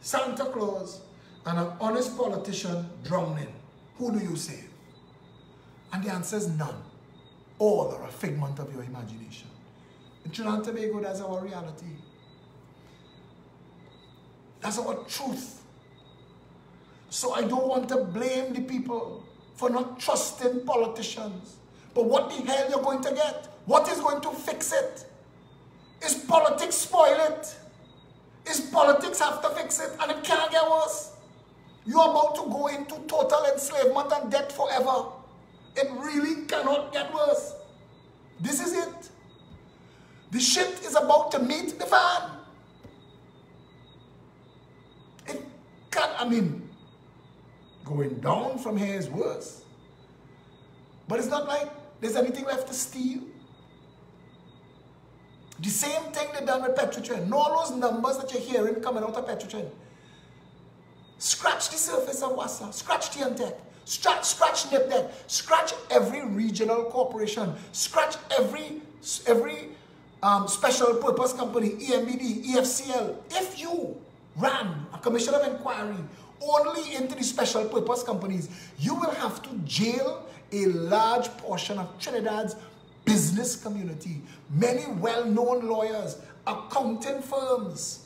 C: Santa Claus, and an honest politician drowning. Who do you save? And the answer is none. All are a figment of your imagination. In Trinidad and Tobago, that's our reality. That's our truth. So I don't want to blame the people for not trusting politicians. But what the hell you're going to get? What is going to fix it? Is politics spoil it? Is politics have to fix it? And it can't get worse. You're about to go into total enslavement and debt forever. It really cannot get worse. This is it. The shit is about to meet the fan. It can't, I mean, going down from here is worse. But it's not like there's anything left to steal. The same thing they done with Petrotrin. Know all those numbers that you're hearing coming out of Petrotrin. Scratch the surface of WASA. Scratch TNTech. Scratch NIPDEC. Scratch every regional corporation. Scratch every special purpose company, EMBD, EFCL. If you ran a commission of inquiry only into the special purpose companies, you will have to jail a large portion of Trinidad's business community. Many well-known lawyers, accounting firms.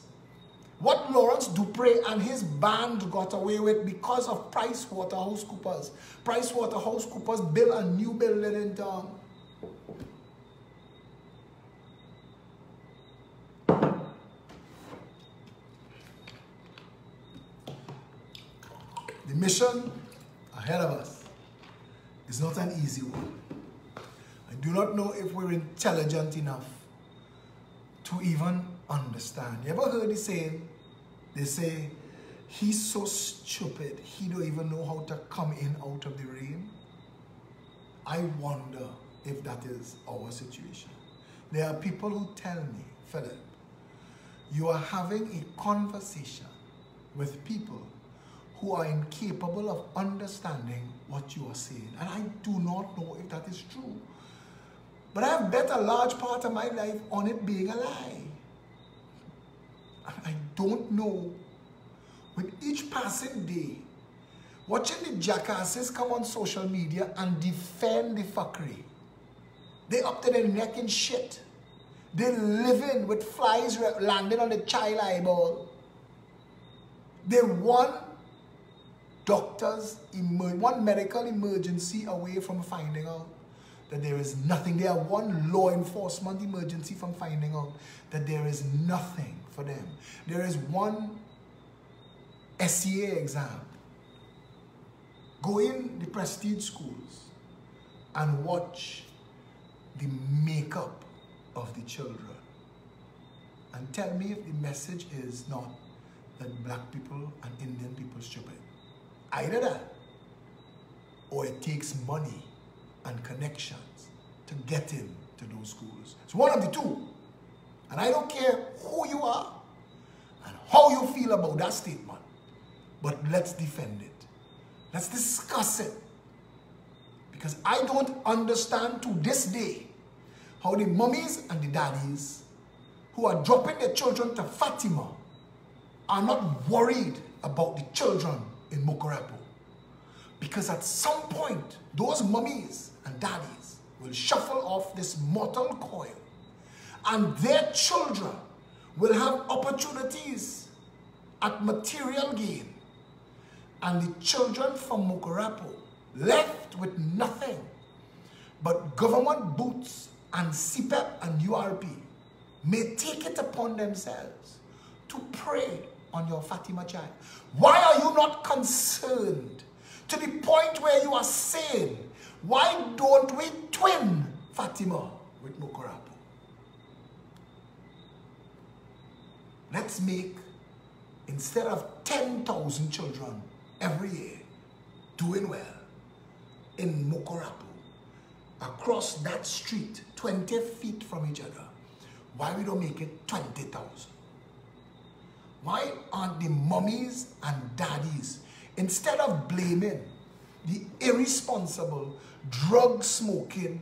C: What Lawrence Dupre and his band got away with because of PricewaterhouseCoopers. PricewaterhouseCoopers built a new building in town. The mission ahead of us is not an easy one. I do not know if we're intelligent enough to even understand. You ever heard the saying? They say, he's so stupid, he don't even know how to come in out of the rain. I wonder if that is our situation. There are people who tell me, Philip, you are having a conversation with people who are incapable of understanding what you are saying. And I do not know if that is true. But I have bet a large part of my life on it being a lie. I don't know. With each passing day, watching the jackasses come on social media and defend the fuckery. They up to their neck in shit. They living with flies landing on the child eyeball. They want doctors, one medical emergency away from finding out that there is nothing. They are one law enforcement emergency from finding out that there is nothing for them. There is one SCA exam. Go in the prestige schools and watch the makeup of the children and tell me if the message is not that black people and Indian people are stupid. Either that, or it takes money and connections to get into those schools. It's one of the two. And I don't care who you are and how you feel about that statement, but let's defend it. Let's discuss it. Because I don't understand to this day how the mummies and the daddies who are dropping their children to Fatima are not worried about the children in Mokorepo. Because at some point, those mummies and daddies will shuffle off this mortal coil, and their children will have opportunities at material gain, and the children from Mucurapo left with nothing but government boots and CPEP and URP may take it upon themselves to prey on your Fatima child. Why are you not concerned to the point where you are saying, why don't we twin Fatima with Mucurapo? Let's make, instead of 10,000 children every year doing well in Mucurapo, across that street, 20 feet from each other, why we don't make it 20,000? Why aren't the mummies and daddies, instead of blaming the irresponsible, drug-smoking,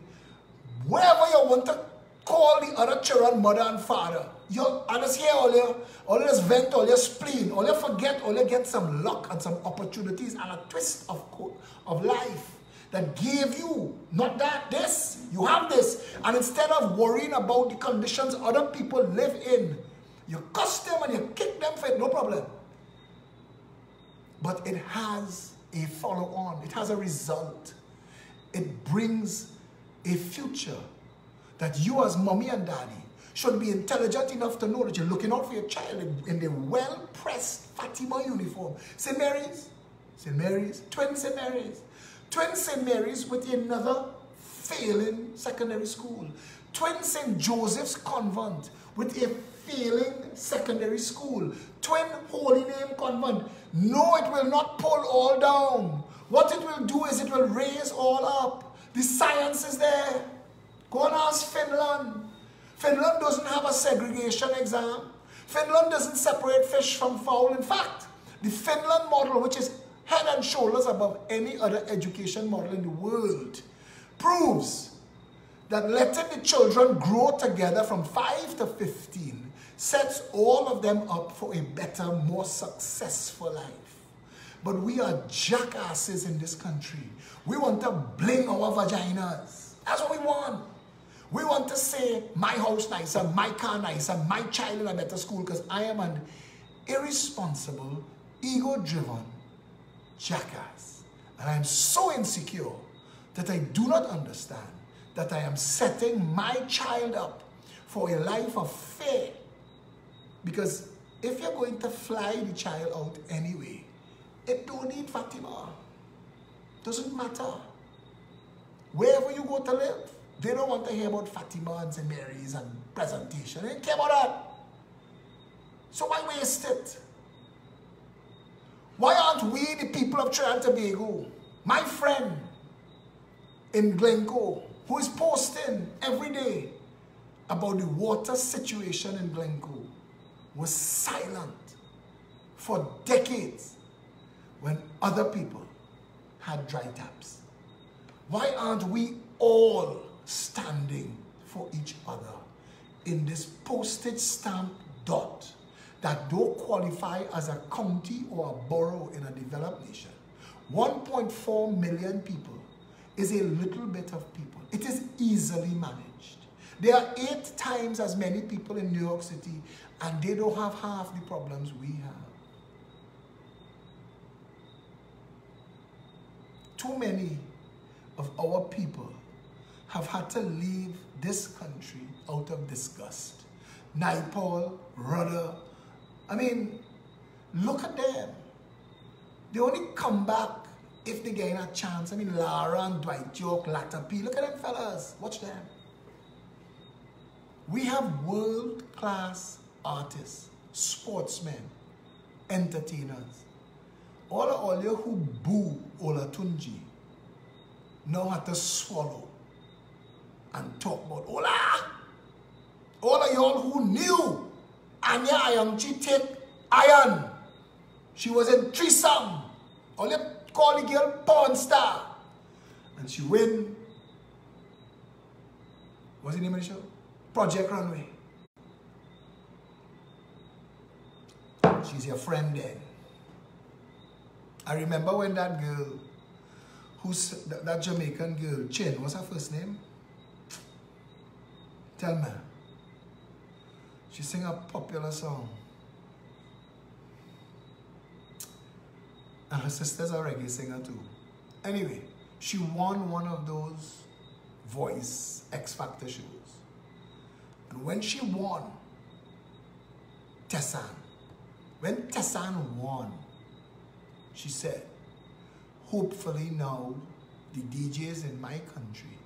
C: wherever you want to call the other children mother and father, you just hear all you just vent, all your spleen, all you forget, all you get some luck and some opportunities and a twist of life that gave you, not that, this, you have this. And instead of worrying about the conditions other people live in, you cuss them and you kick them for it, no problem. But it has a follow-on, it has a result. It brings a future that you as mommy and daddy should be intelligent enough to know that you're looking out for your child in the well-pressed Fatima uniform. St. Mary's, twin St. Mary's. Twin St. Mary's with another failing secondary school. Twin St. Joseph's Convent with a failing secondary school. Twin Holy Name Convent. No, it will not pull all down. What it will do is it will raise all up. The science is there. Go and ask Finland. Finland doesn't have a segregation exam. Finland doesn't separate fish from fowl. In fact, the Finland model, which is head and shoulders above any other education model in the world, proves that letting the children grow together from 5 to 15 sets all of them up for a better, more successful life. But we are jackasses in this country. We want to bling our vaginas. That's what we want. We want to say, my house nicer, my car nicer, my child in a better school, because I am an irresponsible, ego-driven jackass. And I am so insecure that I do not understand that I am setting my child up for a life of fear. Because if you're going to fly the child out anyway, it don't need Fatima. Doesn't matter. Wherever you go to live, they don't want to hear about Fatima and St. Mary's and presentation. They don't care about that. So why waste it? Why aren't we the people of Trinidad and Tobago? My friend in Glencoe, who is posting every day about the water situation in Glencoe, was silent for decades when other people had dry taps. Why aren't we all standing for each other in this postage stamp dot that don't qualify as a county or a borough in a developed nation? 1.4 million people is a little bit of people. It is easily managed. There are 8 times as many people in New York City, and they don't have half the problems we have. Too many of our people have had to leave this country out of disgust. Naipaul, Rudder, I mean, look at them. They only come back if they get a chance. I mean, Lara and Dwight York, Latta P, look at them fellas, watch them. We have world-class artists, sportsmen, entertainers. All you who boo Olatunji know how to swallow and talk about Ola. All of y'all who knew Anya Ayangchi take iron. She was in threesome. All you call the girl porn star. And she win. What's the name of the show? Project Runway. She's your friend then. I remember when that girl, that Jamaican girl, Chin, what's her first name? Tell me. She sing a popular song. And her sister's a reggae singer too. Anyway, she won one of those Voice X Factor shows. And when she won, when Tessanne won, she said, hopefully now the DJs in my country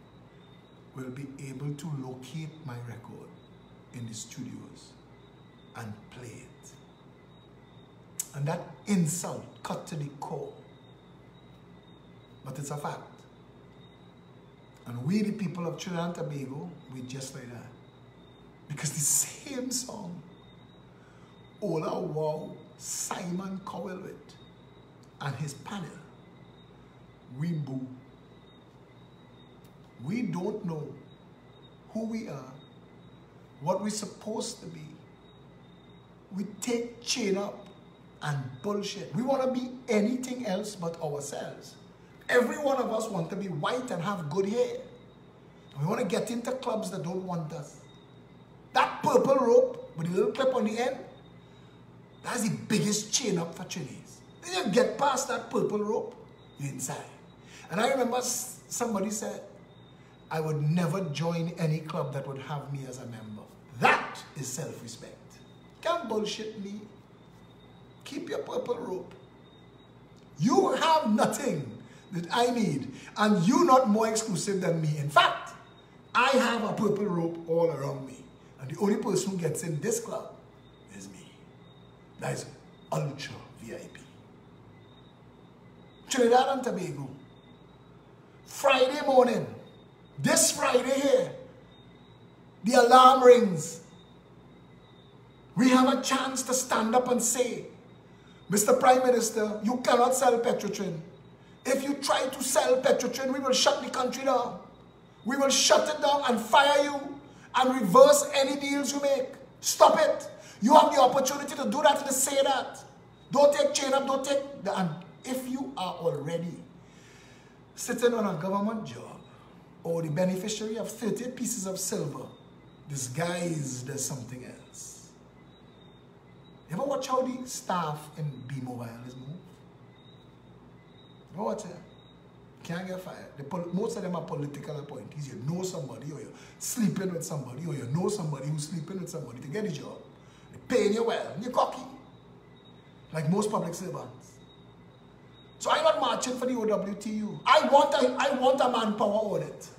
C: will be able to locate my record in the studios and play it. And that insult cut to the core. But it's a fact. And we, the people of Trinidad and Tobago, we just like that. Because the same song, Ola Wow, Simon Cowell and his panel, we boo. We don't know who we are, what we're supposed to be. We take chain up and bullshit. We want to be anything else but ourselves. Every one of us want to be white and have good hair. We want to get into clubs that don't want us. That purple rope with a little clip on the end, that's the biggest chain up for Chinese. Then you get past that purple rope, you're inside. And I remember somebody said, I would never join any club that would have me as a member. That is self-respect. Can't bullshit me. Keep your purple rope. You have nothing that I need, and you're not more exclusive than me. In fact, I have a purple rope all around me, and the only person who gets in this club is me. That is ultra VIP. Trinidad and Tobago, Friday morning, this Friday here, the alarm rings. We have a chance to stand up and say, Mr. Prime Minister, you cannot sell Petrotrin. If you try to sell Petrotrin, we will shut the country down. We will shut it down and fire you and reverse any deals you make. Stop it. You have the opportunity to do that and to say that. Don't take chain up, don't take... And if you are already sitting on a government job or the beneficiary of 30 pieces of silver disguised as something else. You ever watch how the staff in B-Mobile is moved? You ever watch it? Can't get fired. Most of them are political appointees. You know somebody, or you're sleeping with somebody, or you know somebody who's sleeping with somebody to get a job. They're paying you well, and you're cocky. Like most public servants. So I'm not marching for the OWTU. I want a manpower audit.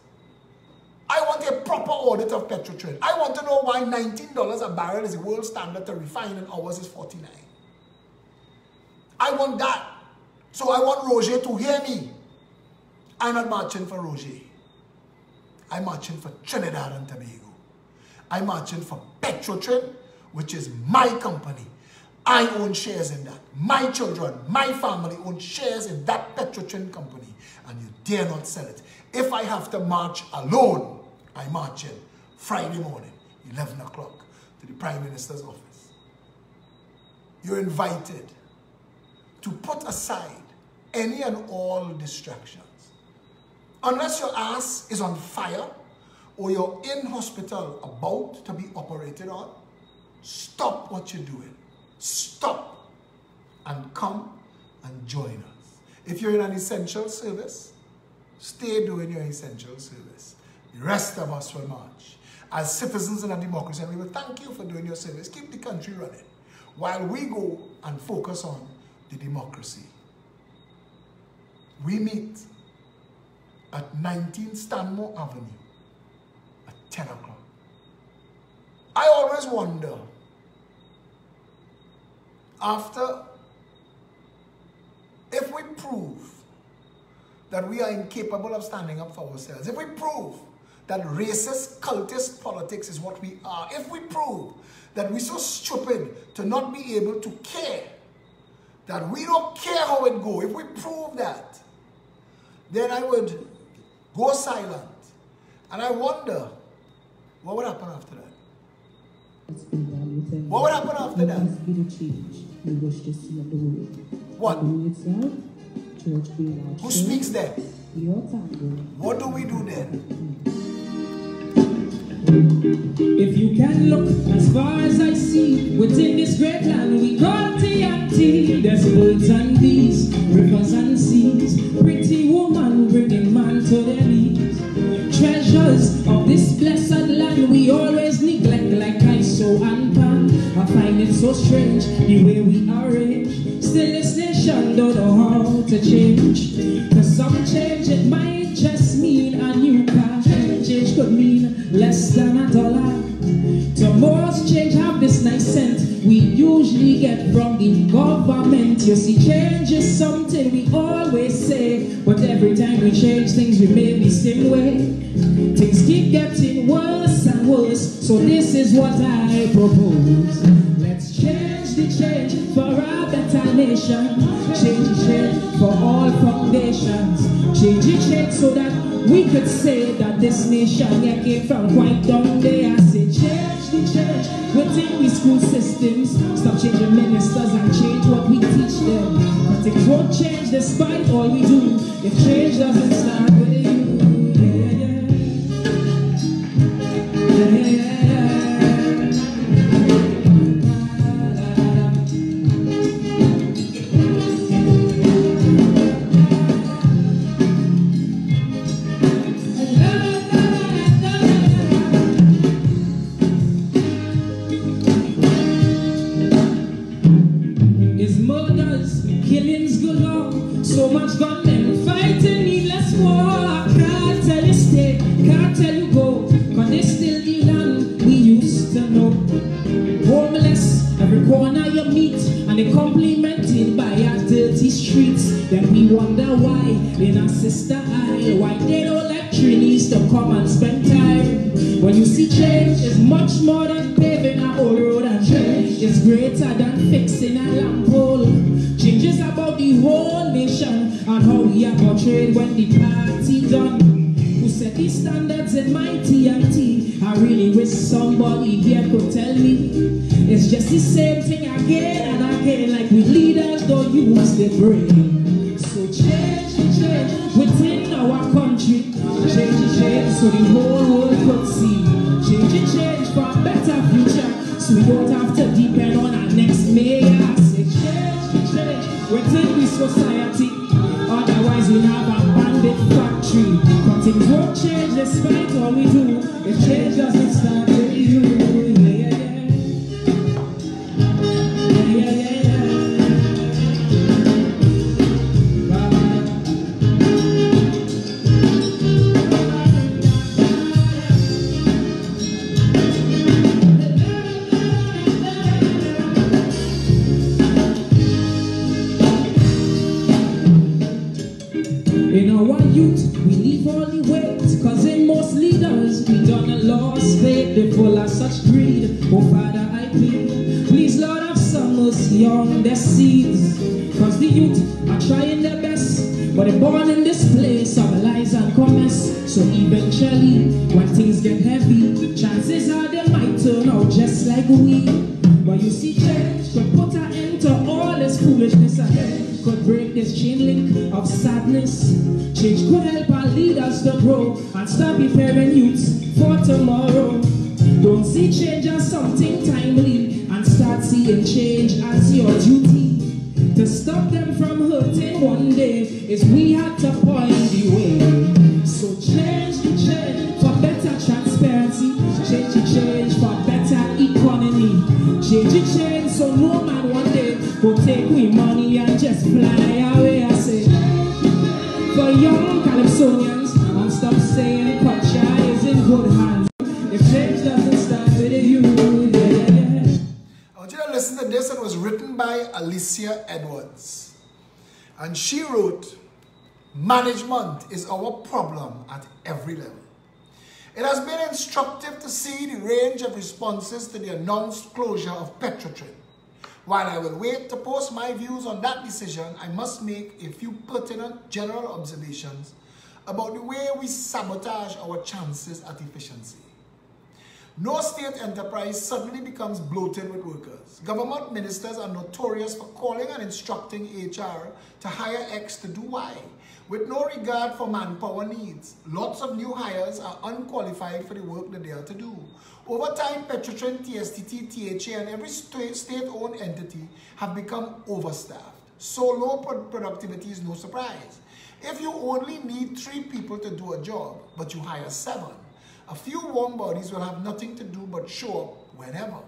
C: I want a proper audit of Petrotrin. I want to know why $19 a barrel is the world standard to refine and ours is $49. I want that. So I want Roger to hear me. I'm not marching for Roger. I'm marching for Trinidad and Tobago. I'm marching for Petrotrin, which is my company. I own shares in that. My children, my family own shares in that Petrotrin company. And you dare not sell it. If I have to march alone, I march in Friday morning, 11 o'clock, to the Prime Minister's office. You're invited to put aside any and all distractions. Unless your ass is on fire or you're in hospital about to be operated on, stop what you're doing. Stop and come and join us. If you're in an essential service, stay doing your essential service. The rest of us will march. As citizens in a democracy, and we will thank you for doing your service. Keep the country running while we go and focus on the democracy. We meet at 19 Stanmore Avenue at 10 o'clock. I always wonder, if we prove that we are incapable of standing up for ourselves, if we prove that racist, cultist politics is what we are, if we prove that we're so stupid to not be able to care, that we don't care how it goes, if we prove that, then I would go silent. And I wonder, what would happen after that? What would happen after that? What? Who speaks then? What do we do then?
D: If you can look as far as I see, within this great land we call TNT, there's birds and bees, rivers and seas, pretty woman bringing man to their knees. Treasures of this blessed land we always neglect like ISO and pan. I find it so strange the way we arrange. Still this nation don't know how to change. Cause some change it might just mean a new car. Change could mean less than $1. To most change have this nice scent we usually get from the government. You see, change is something we always say, but every time we change things remain the same way. Things keep getting worse and worse, so this is what I propose. Let's change the change for a better nation. Change the change for all foundations. Change the change so that we could say that this nation yeah, came from quite down there. I say change the change within the school systems. Stop changing ministers and change what we teach them. But things won't change despite all we do if change doesn't start with you. So much gunmen fighting needless war. Can't tell you stay, can't tell you go, but this still the land we used to know. Homeless every corner you meet, and they complimented by our dirty streets. Then we wonder why in our sister eye, why they don't let trainees to come and spend time. When you see change is much more than paving a whole road, and change is greater than fixing a lamp pole. Change is about the whole nation and how we are portrayed when the party done. Who set these standards in my TNT? I really wish somebody here could tell me. It's just the same thing again and again, like we leaders don't use their brain. So change the change within our country. Change the change so the whole world could see. Change the change for a better future, so we don't have to depend on our next mayor. Within the society, otherwise we'll have a bandit factory. But things won't change despite all we do if change doesn't start with you. In our youth, we leave all the weight, cause in most leaders, we done a lost faith. They full of such greed. Oh Father, I plead, please Lord have some mercy on their seeds. Cause the youth are trying their best, but they're born in this place of lies and commerce. So eventually, when things get heavy, chances are they might turn out just like we. But you see, change could put an end to all this foolishness ahead. Could break this chain link of sadness. Change could help our leaders to grow and start preparing youths for tomorrow. Don't see change as something timely and start seeing change as your duty. To stop them from hurting one day is we had to point the way. So change the change for better transparency. Change the change for better economy. Change the change so no man one day will take we money and just fly away. I say for young Calypsonians, and stop saying culture is in good hands. If change doesn't start with you,
C: I want you to listen to this. It was written by Alicia Edwards, and she wrote, "Management is our problem at every level. It has been instructive to see the range of responses to the announced closure of Petrotrin. While I will wait to post my views on that decision, I must make a few pertinent general observations about the way we sabotage our chances at efficiency. No state enterprise suddenly becomes bloated with workers. Government ministers are notorious for calling and instructing HR to hire X to do Y, with no regard for manpower needs. Lots of new hires are unqualified for the work that they are to do. Over time, Petrotrin, TSTT, THA, and every state-owned entity have become overstaffed. So low productivity is no surprise. If you only need 3 people to do a job, but you hire 7, a few warm bodies will have nothing to do but show up whenever.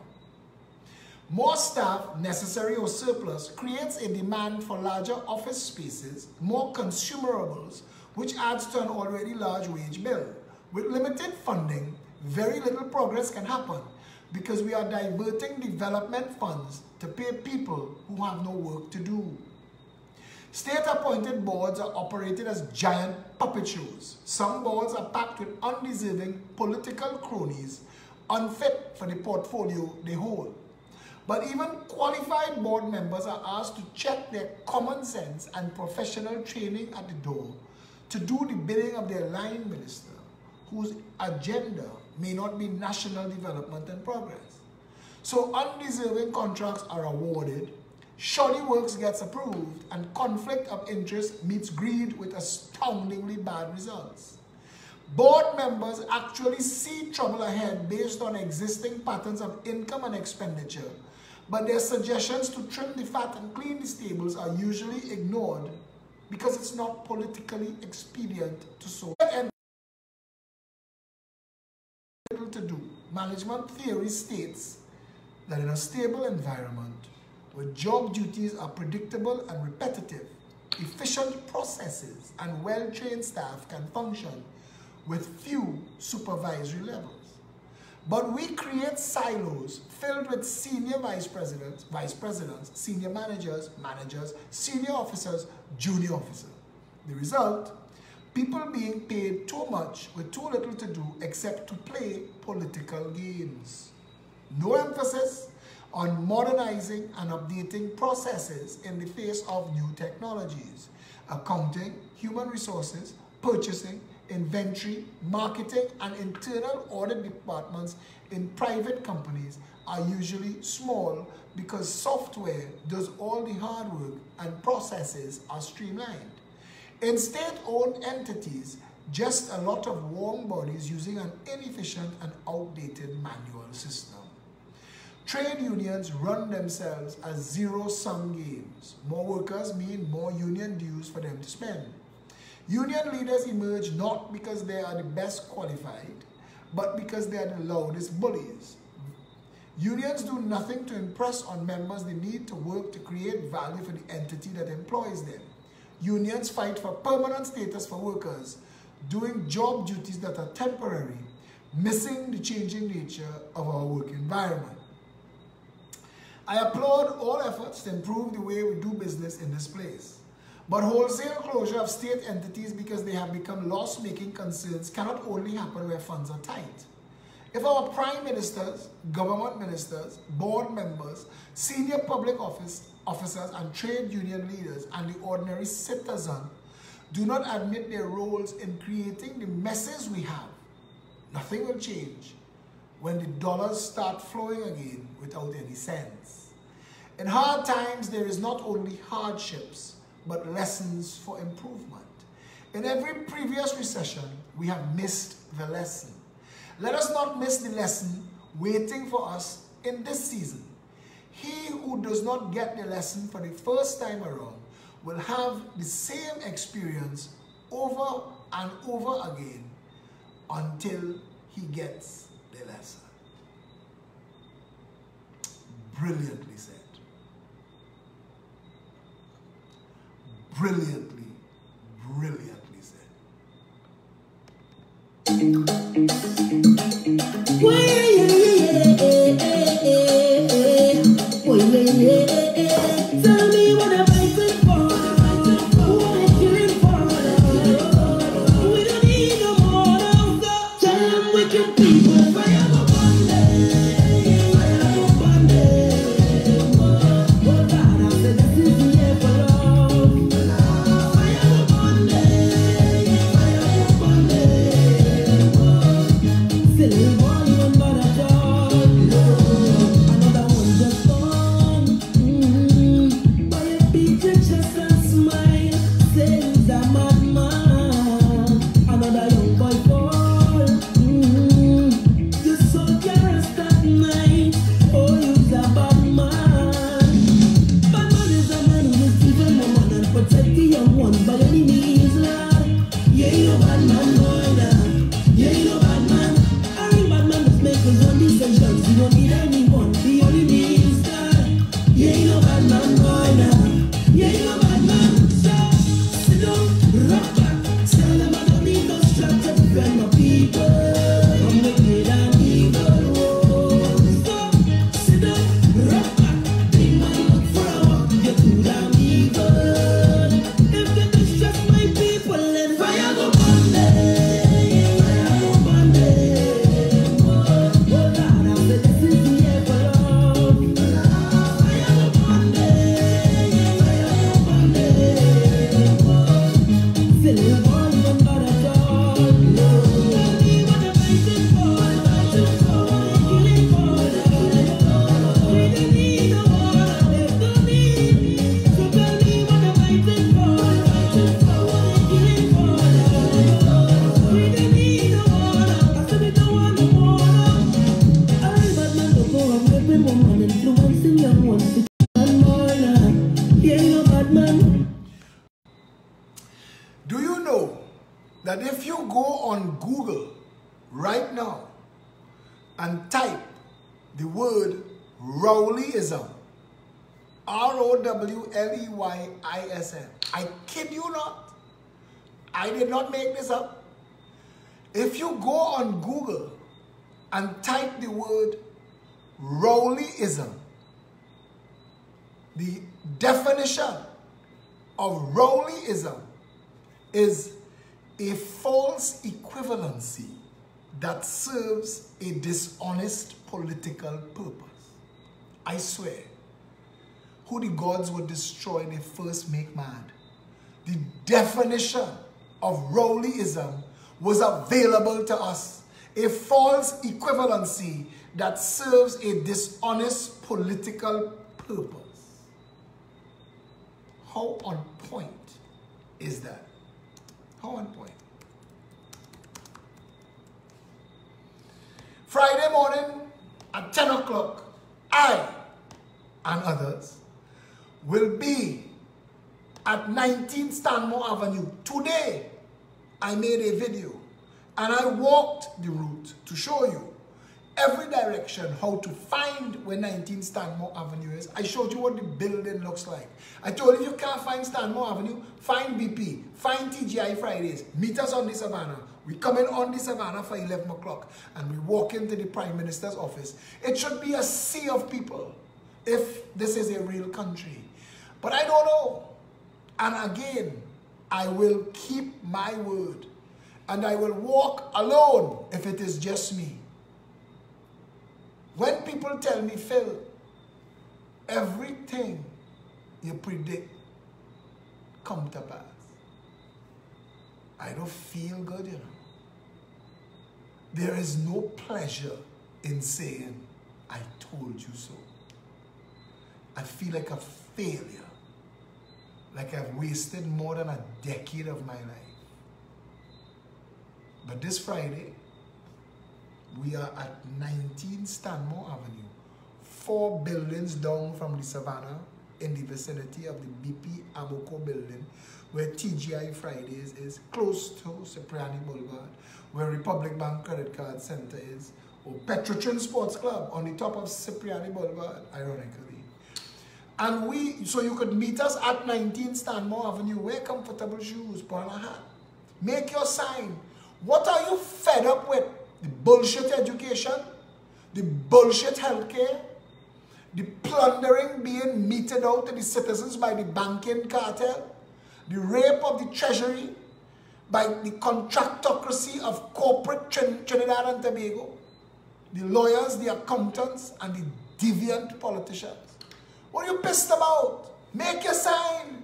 C: More staff, necessary or surplus, creates a demand for larger office spaces, more consumerables, which adds to an already large wage bill. With limited funding, very little progress can happen because we are diverting development funds to pay people who have no work to do. State-appointed boards are operated as giant puppet shows. Some boards are packed with undeserving political cronies, unfit for the portfolio they hold. But even qualified board members are asked to check their common sense and professional training at the door to do the bidding of their line minister, whose agenda may not be national development and progress. So undeserving contracts are awarded, shoddy works gets approved, and conflict of interest meets greed with astoundingly bad results. Board members actually see trouble ahead based on existing patterns of income and expenditure, but their suggestions to trim the fat and clean the stables are usually ignored because it's not politically expedient to so. Little to do. Management theory states that in a stable environment, where job duties are predictable and repetitive, efficient processes and well-trained staff can function with few supervisory levels. But we create silos filled with senior vice presidents, senior managers, senior officers, junior officers. The result, people being paid too much with too little to do except to play political games. No emphasis on modernizing and updating processes in the face of new technologies. Accounting, human resources, purchasing, inventory, marketing, and internal audit departments in private companies are usually small because software does all the hard work and processes are streamlined. In state-owned entities, just a lot of warm bodies using an inefficient and outdated manual system. Trade unions run themselves as zero-sum games. More workers mean more union dues for them to spend. Union leaders emerge not because they are the best qualified, but because they are the loudest bullies. Unions do nothing to impress on members the need to work to create value for the entity that employs them. Unions fight for permanent status for workers, doing job duties that are temporary, missing the changing nature of our work environment. I applaud all efforts to improve the way we do business in this place. But wholesale closure of state entities because they have become loss-making concerns cannot only happen where funds are tight. If our prime ministers, government ministers, board members, senior public officers and trade union leaders and the ordinary citizen do not admit their roles in creating the messes we have, nothing will change when the dollars start flowing again without any sense. In hard times, there is not only hardships, but lessons for improvement. In every previous recession, we have missed the lesson. Let us not miss the lesson waiting for us in this season. He who does not get the lesson for the first time around will have the same experience over and over again until he gets the lesson. Brilliantly said. Brilliantly, brilliantly said.
D: Tell me what I'm fighting for. What I'm killing for. We don't need no more of that. Tell them wicked people. Fire for Monday. Fire for Monday. Oh God, I said this is the year for love. dress and smile, say he's a madman. Another young boy fall. You saw carrots that night, oh, you's a bad man. Bad man is a man who is even woman and protect the young one by any means, lad. You ain't no bad man, boy, nah. You ain't no bad man. I ain't bad man just make his own decisions. You don't need anyone, the only means, lad. You ain't no bad man, boy, nah. You ain't no bad man. So, sit down, rock back. Tell them I don't need no strap to defend my people. I'm wicked and evil. So, sit down, rock back. Big man, look for a walk. You're too damn evil. If they distress my people, then fire go burn them. Fire go burn them. Oh, Lord, I said this is the air for love. Fire go burn them. Fire go burn them. Silly boy, even not at all. No, tell me what they're fighting for. Fighting for, killing for. We don't need no war, there's no need. So tell me what they're fighting for. Fighting for, killing for. We don't need no war. I said we don't want no war. I bad man don't go and raping woman, influencing young ones to and more now. He ain't no bad man.
C: Do you know that if you go on Google right now and type the word Rowleyism, R-O-W-L-E-Y-I-S-M, I kid you not, I did not make this up. If you go on Google and type the word Rowleyism, the definition of Rowleyism is a false equivalency that serves a dishonest political purpose. I swear, who the gods would destroy, they first make mad. The definition of Rowleyism was available to us. A false equivalency that serves a dishonest political purpose. How on point is that? How on point? Friday morning at 10 o'clock, I and others will be at 19 Stanmore Avenue. Today, I made a video and I walked the route to show you every direction how to find where 19 Stanmore Avenue is. I showed you what the building looks like. I told you can't find Stanmore Avenue, find BP, find TGI Fridays, meet us on the Savannah. We come in on the Savannah for 11 o'clock and we walk into the Prime Minister's office. It should be a sea of people if this is a real country. But I don't know. And again, I will keep my word and I will walk alone if it is just me. When people tell me, Phil, everything you predict come to pass, I don't feel good, you know. There is no pleasure in saying, I told you so. I feel like a failure, like I've wasted more than a decade of my life. But this Friday, we are at 19 Stanmore Avenue, 4 buildings down from the Savannah in the vicinity of the BP Amoco building, where TGI Fridays is, close to Cipriani Boulevard, where Republic Bank Credit Card Center is, or Petrotrin Sports Club on the top of Cipriani Boulevard, ironically. And so you could meet us at 19 Stanmore Avenue, wear comfortable shoes, put on a hat, make your sign. What are you fed up with? The bullshit education, the bullshit healthcare, the plundering being meted out to the citizens by the banking cartel, the rape of the treasury by the contractocracy of corporate Trinidad and Tobago, the lawyers, the accountants, and the deviant politicians. What are you pissed about? Make your sign.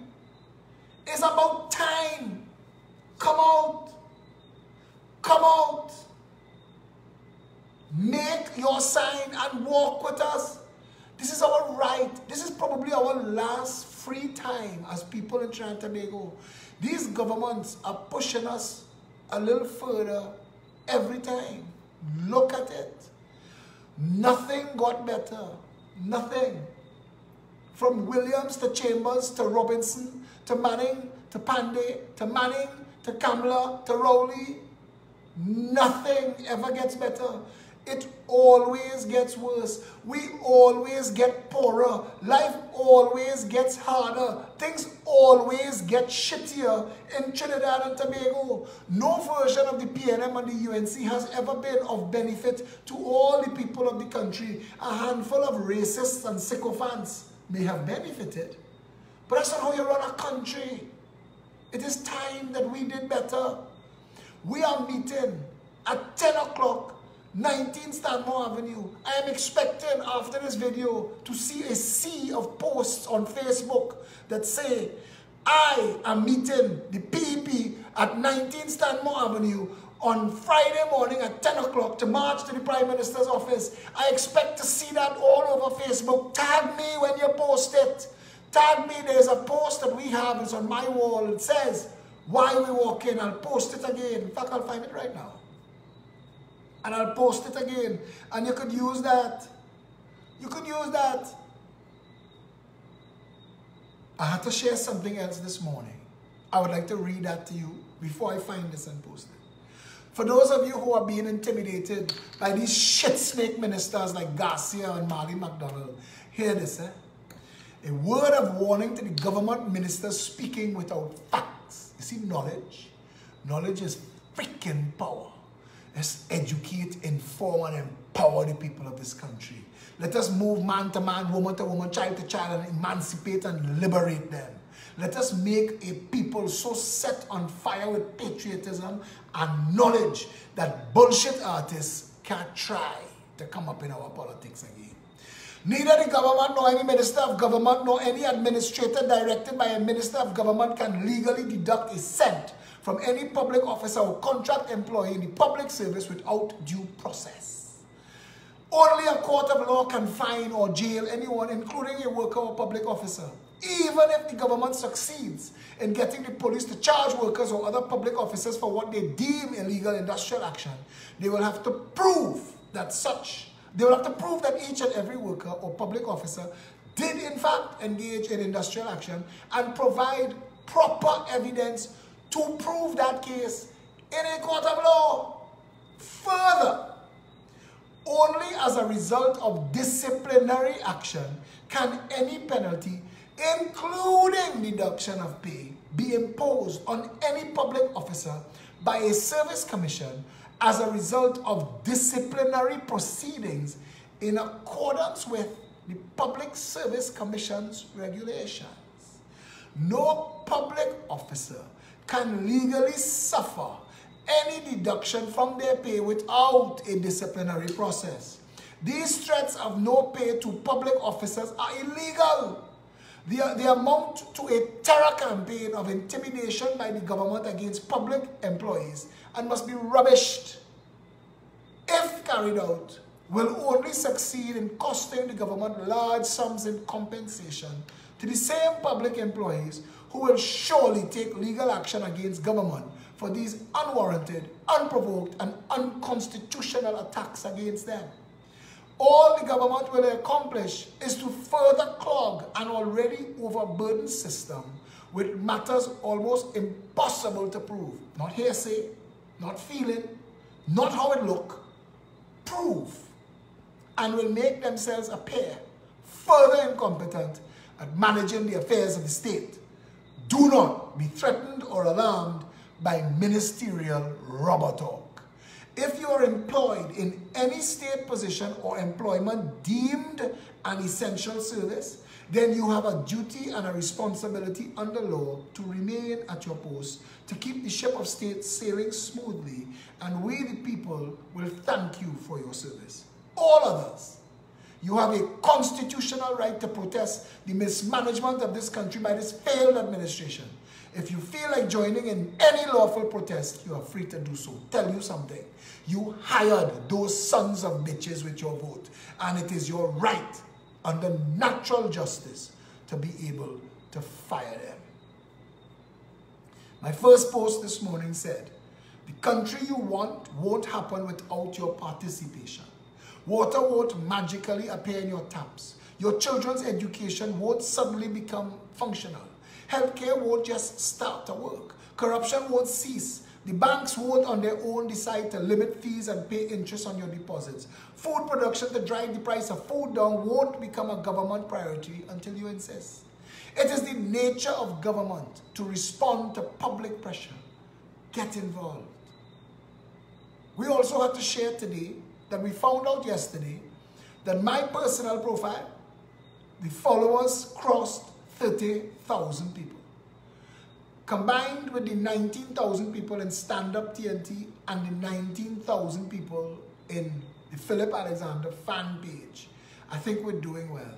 C: It's about time. Come out. Come out. Make your sign and walk with us. This is our right. This is probably our last free time as people in Trinidad and Tobago. These governments are pushing us a little further every time. Look at it. Nothing got better. Nothing. From Williams to Chambers to Robinson to Manning to Pandey to Manning to Kamla to Rowley, nothing ever gets better. It always gets worse. We always get poorer. Life always gets harder. Things always get shittier in Trinidad and Tobago. No version of the PNM and the UNC has ever been of benefit to all the people of the country. A handful of racists and sycophants may have benefited, but that's not how you run a country. It is time that we did better. We are meeting at 10 o'clock, 19 Stanmore Avenue. I am expecting after this video to see a sea of posts on Facebook that say, I am meeting the PEP at 19 Stanmore Avenue on Friday morning at 10 o'clock to march to the Prime Minister's office. I expect to see that all over Facebook. Tag me when you post it. Tag me. There's a post that we have. It's on my wall. It says, why we walk in. I'll post it again. In fact, I'll find it right now. And I'll post it again. And you could use that. You could use that. I had to share something else this morning. I would like to read that to you before I find this and post it. For those of you who are being intimidated by these shit snake ministers like Garcia and Marley McDonald, hear this, eh? A word of warning to the government ministers speaking without facts. You see, knowledge? Knowledge is freaking power. Let's educate, inform, and empower the people of this country. Let us move man to man, woman to woman, child to child, and emancipate and liberate them. Let us make a people so set on fire with patriotism and knowledge that bullshit artists can't try to come up in our politics again. Neither the government nor any minister of government nor any administrator directed by a minister of government can legally deduct a cent from any public officer or contract employee in the public service without due process. Only a court of law can fine or jail anyone, including a worker or public officer. Even if the government succeeds in getting the police to charge workers or other public officers for what they deem illegal industrial action, they will have to prove that each and every worker or public officer did in fact engage in industrial action and provide proper evidence to prove that case in a court of law. Further, only as a result of disciplinary action can any penalty, including deduction of pay, be imposed on any public officer by a service commission as a result of disciplinary proceedings in accordance with the Public Service Commission's regulations. No public officer can legally suffer any deduction from their pay without a disciplinary process. These threats of no pay to public officers are illegal. They amount to a terror campaign of intimidation by the government against public employees and must be rubbished. If carried out, will only succeed in costing the government large sums in compensation to the same public employees who will surely take legal action against government for these unwarranted, unprovoked, and unconstitutional attacks against them. All the government will accomplish is to further clog an already overburdened system with matters almost impossible to prove. Not hearsay, not feeling, not how it look. Prove, and will make themselves appear further incompetent at managing the affairs of the state. Do not be threatened or alarmed by ministerial rubber talk. If you are employed in any state position or employment deemed an essential service, then you have a duty and a responsibility under law to remain at your post to keep the ship of state sailing smoothly, and we the people will thank you for your service. All others, you have a constitutional right to protest the mismanagement of this country by this failed administration. If you feel like joining in any lawful protest, you are free to do so. Tell you something. You hired those sons of bitches with your vote, and it is your right under natural justice to be able to fire them. My first post this morning said, the country you want won't happen without your participation. Water won't magically appear in your taps. Your children's education won't suddenly become functional. Healthcare won't just start to work. Corruption won't cease. The banks won't on their own decide to limit fees and pay interest on your deposits. Food production to drive the price of food down won't become a government priority until you insist. It is the nature of government to respond to public pressure. Get involved. We also had to share today that we found out yesterday that my personal profile, the followers crossed 30,000 people. Combined with the 19,000 people in Stand Up TNT and the 19,000 people in the Philip Alexander fan page, I think we're doing well.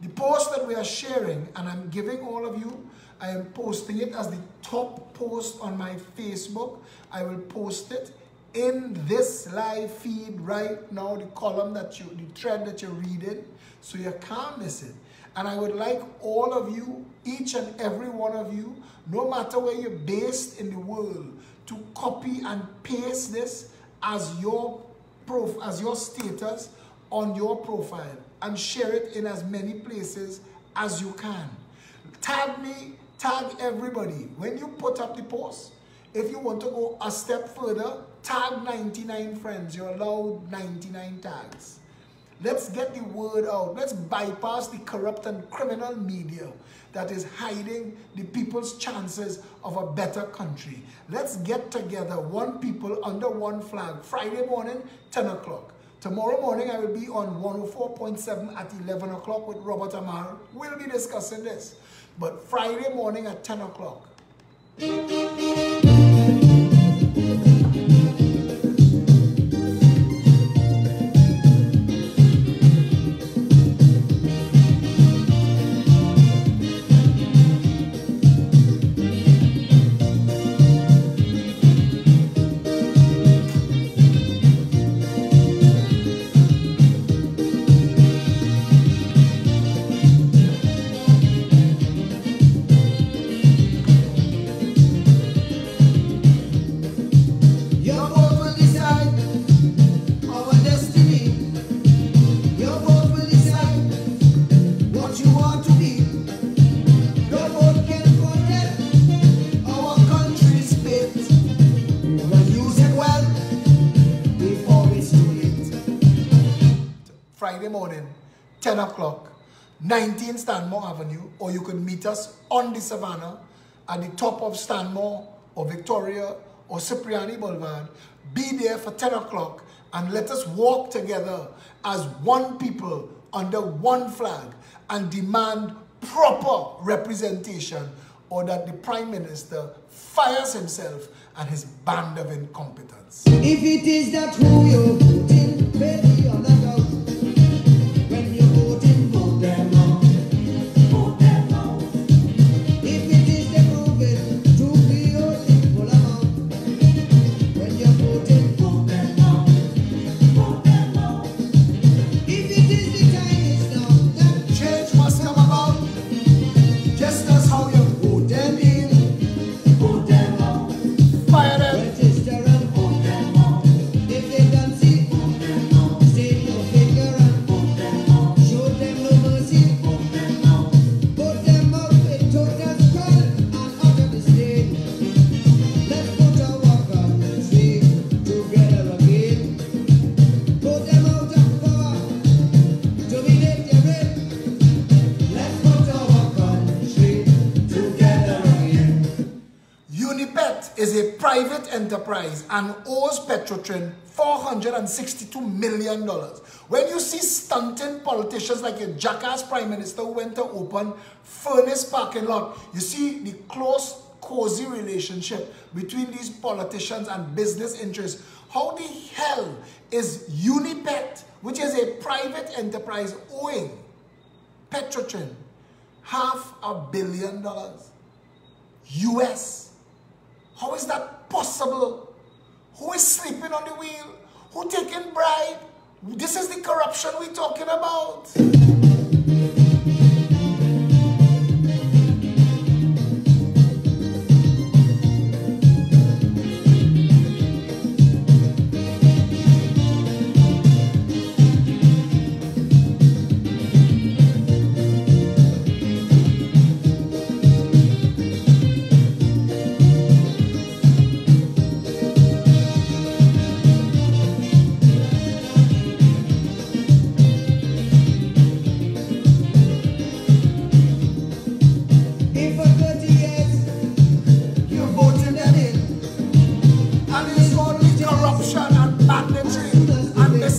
C: The post that we are sharing, and I'm giving all of you, I am posting it as the top post on my Facebook. I will post it in this live feed right now, the column that the thread that you're reading, so you can't miss it. And I would like all of you, each and every one of you, no matter where you're based in the world, to copy and paste this as your status on your profile and share it in as many places as you can. Tag me, tag everybody. When you put up the post, if you want to go a step further, tag 99 friends. You're allowed 99 tags. Let's get the word out. Let's bypass the corrupt and criminal media that is hiding the people's chances of a better country. Let's get together, one people under one flag. Friday morning, 10 o'clock. Tomorrow morning, I will be on 104.7 at 11 o'clock with Robert Amar. We'll be discussing this. But Friday morning at 10 o'clock. Friday morning, 10 o'clock, 19 Stanmore Avenue, or you could meet us on the Savannah at the top of Stanmore or Victoria or Cipriani Boulevard. Be there for 10 o'clock and let us walk together as one people under one flag and demand proper representation, or that the Prime Minister fires himself and his band of incompetence.
B: If it is that who you're voting, ready or not out. When you're voting, vote them out. Vote them out. If it is the proven to be your equal amount. When you're voting, vote them out. Vote them out. If it is the time is now, that
C: Change must come about, just as how you vote them in.
B: vote them out.
C: Fire them.
B: Register and vote them out. If they can see, vote them out. Save your finger and vote them out. Show them no mercy, vote them out. Vote them out with total scorn and utter disdain. Let's put our country together again. Vote them out of power, dominate their reign. Let's put our country together again.
C: Unipet is a private enterprise and owes Petrotrin $462 million. When you see stunting politicians like a jackass Prime Minister who went to open Furnace parking lot, you see the close, cozy relationship between these politicians and business interests. How the hell is Unipet, which is a private enterprise, owing Petrotrin $500 million US? How is that possible? Who is sleeping on the wheel? Who taking bribe? This is the corruption we're talking about.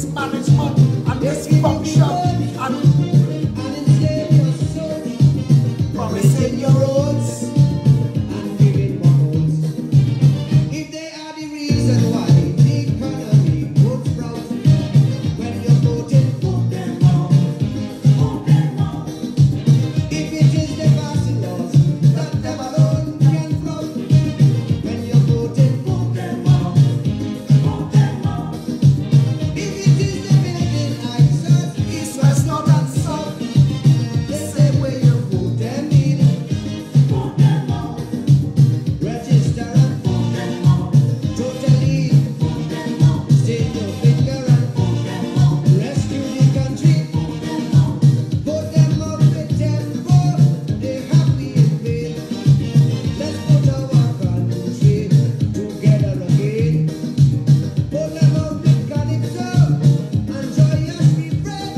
C: mismanagement and dysfunction and
B: enslave your soul, promising your roads and giving bottles. If they are the reason why the economy won't sprout, when you're voting, vote them out. Vote them out. If it is the passing laws that them alone can flout, when you're voting, vote them out. Vote them out. If it is the building access,
C: east, west, north and south.
B: the same way you vote them in, vote them out. Register and vote them out. Totally vote them out. Stick your finger and vote them out. Rescue the country, vote them out. Vote them out with tempo, they happy in vain. Let's put our country together again. Vote them out with calypso and joyous refrain.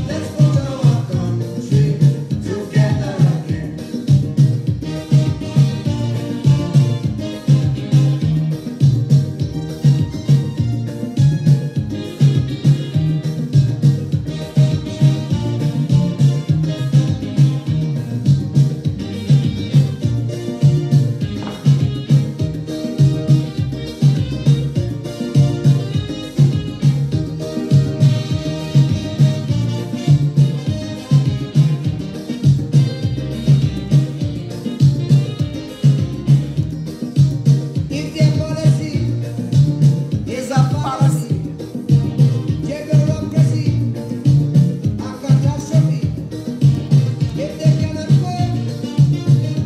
B: Let's put our country together again. If their policy is a fallacy, bureaucracy, a catastrophe, if they cannot work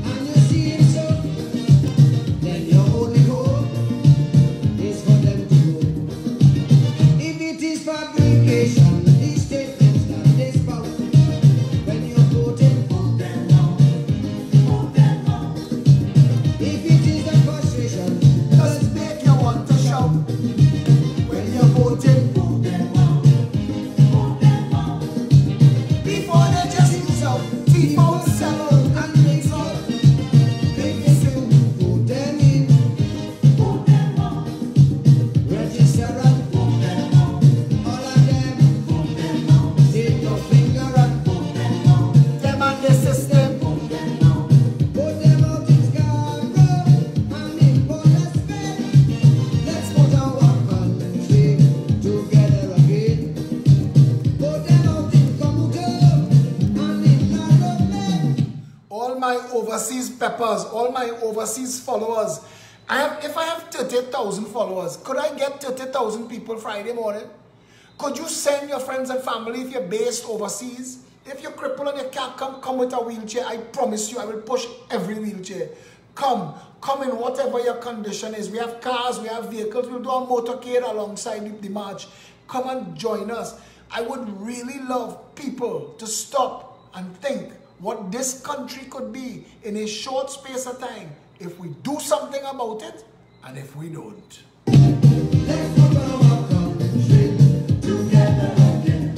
B: and you see it so, then your only hope is for them to go. If it is fabrication, these statements that they spout, when you're voting, vote them out. Vote them out. If it is a frustration,
C: Just make you want to shout when you're voting.
B: vote them out. Vote them out.
C: Before they just use out, thief out, sell out, and mix out.
B: Make me feel, vote them in, vote them out. Register and vote them out. All of them, vote them out. Stick your finger and vote them out.
C: Them and the system.
B: Vote them out. Vote them out in Scarborough and in Port Spain. Let's put our country together again. Vote them out in Komuto and in Narrowlake.
C: All my overseas peppers, all my overseas followers. If I have 30,000 followers, could I get 30,000 people Friday morning? Could you send your friends and family if you're based overseas? If you're crippled and you can't come with a wheelchair, I promise you I will push every wheelchair. Come in whatever your condition is. We have cars, we have vehicles, we'll do a motorcade alongside the march. Come and join us. I would really love people to stop and think what this country could be in a short space of time if we do something about it and if we don't.
B: Let's put our country together again.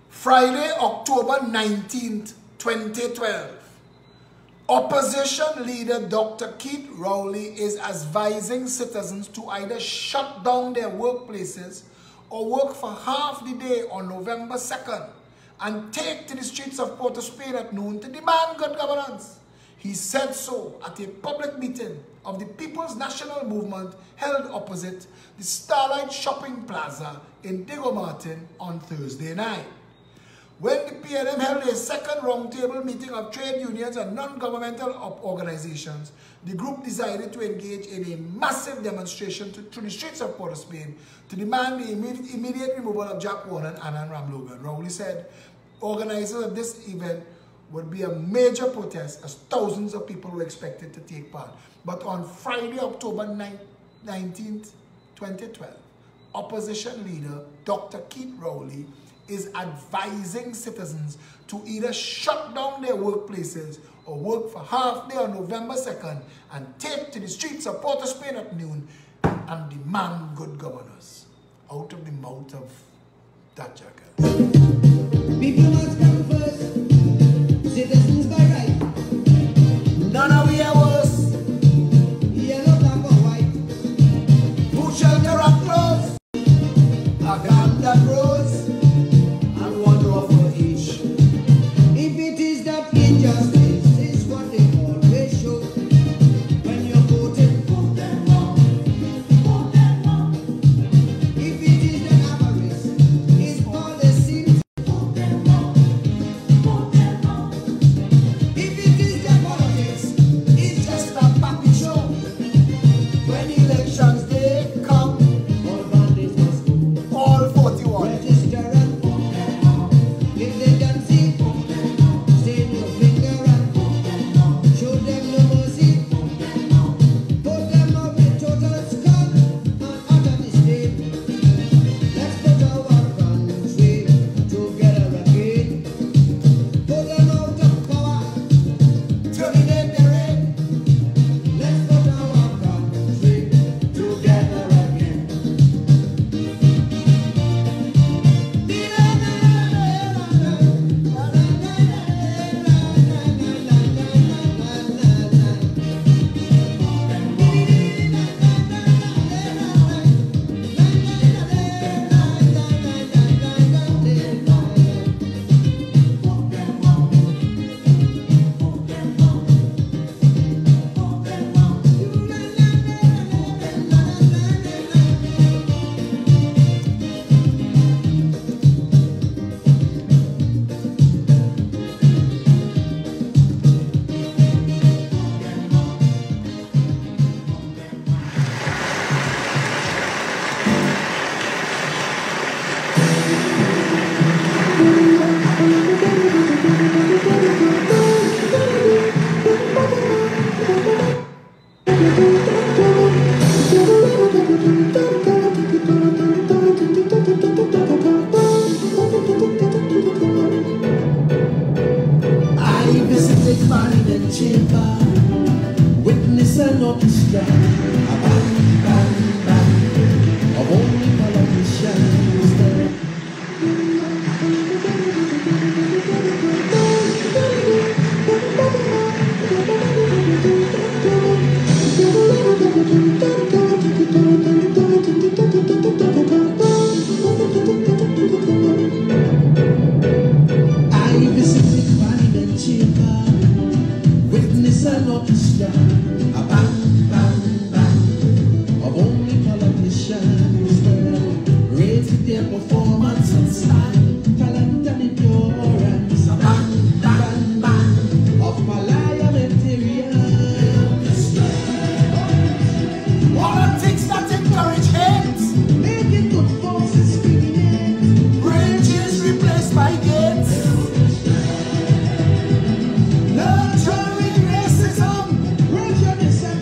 C: Friday, October 19th, 2012. Opposition leader Dr. Keith Rowley is advising citizens to either shut down their workplaces or work for half the day on November 2nd and take to the streets of Port of Spain at noon to demand good governance. He said so at a public meeting of the People's National Movement held opposite the Starlight Shopping Plaza in Diego Martin on Thursday night. When the PNM held a second roundtable meeting of trade unions and non-governmental organizations, the group decided to engage in a massive demonstration through the streets of Port of Spain to demand the immediate removal of Jack Warner and Annan Ramlogan. Rowley said organizers of this event would be a major protest as thousands of people were expected to take part. But on Friday, October 9th, 19th, 2012, opposition leader Dr. Keith Rowley is advising citizens to either shut down their workplaces or work for half day on November 2nd and take to the streets of Port of Spain at noon and demand good governance. Out of the mouth of that jacket.
B: People must come first, citizens by right. None of we are worse, yellow, black or white. Food, shelter and clothes, a garden that grows, and one door for each. If it is that injustice is what they always show, when you're voting, vote them wrong, vote them wrong. If it is that avarice is all they seem to, vote them wrong, vote them wrong. If it is that politics is just a puppet show, when elections day come, all bandits must go, all 41 register and vote them wrong. If they can see, vote them wrong. Stain your finger and vote them wrong. Show them no mercy, vote them wrong. Vote them out with total skull and utter disdain. Let's put our country together again. Vote them out of power, terminate the reign. Let's put our country together again. I visited Parliament Chamber, witness an orchestra, a band, band, band of only politicians there. I visited Parliament Chamber, witness an orchestra, a band, band, band of only politicians there. Rated their performance and style, talent and endurance, a band, band, band of parliamentarians. Politics that encourage hate, making good forces speaking, bridges replaced by gates. Nurturing racism, prejudice and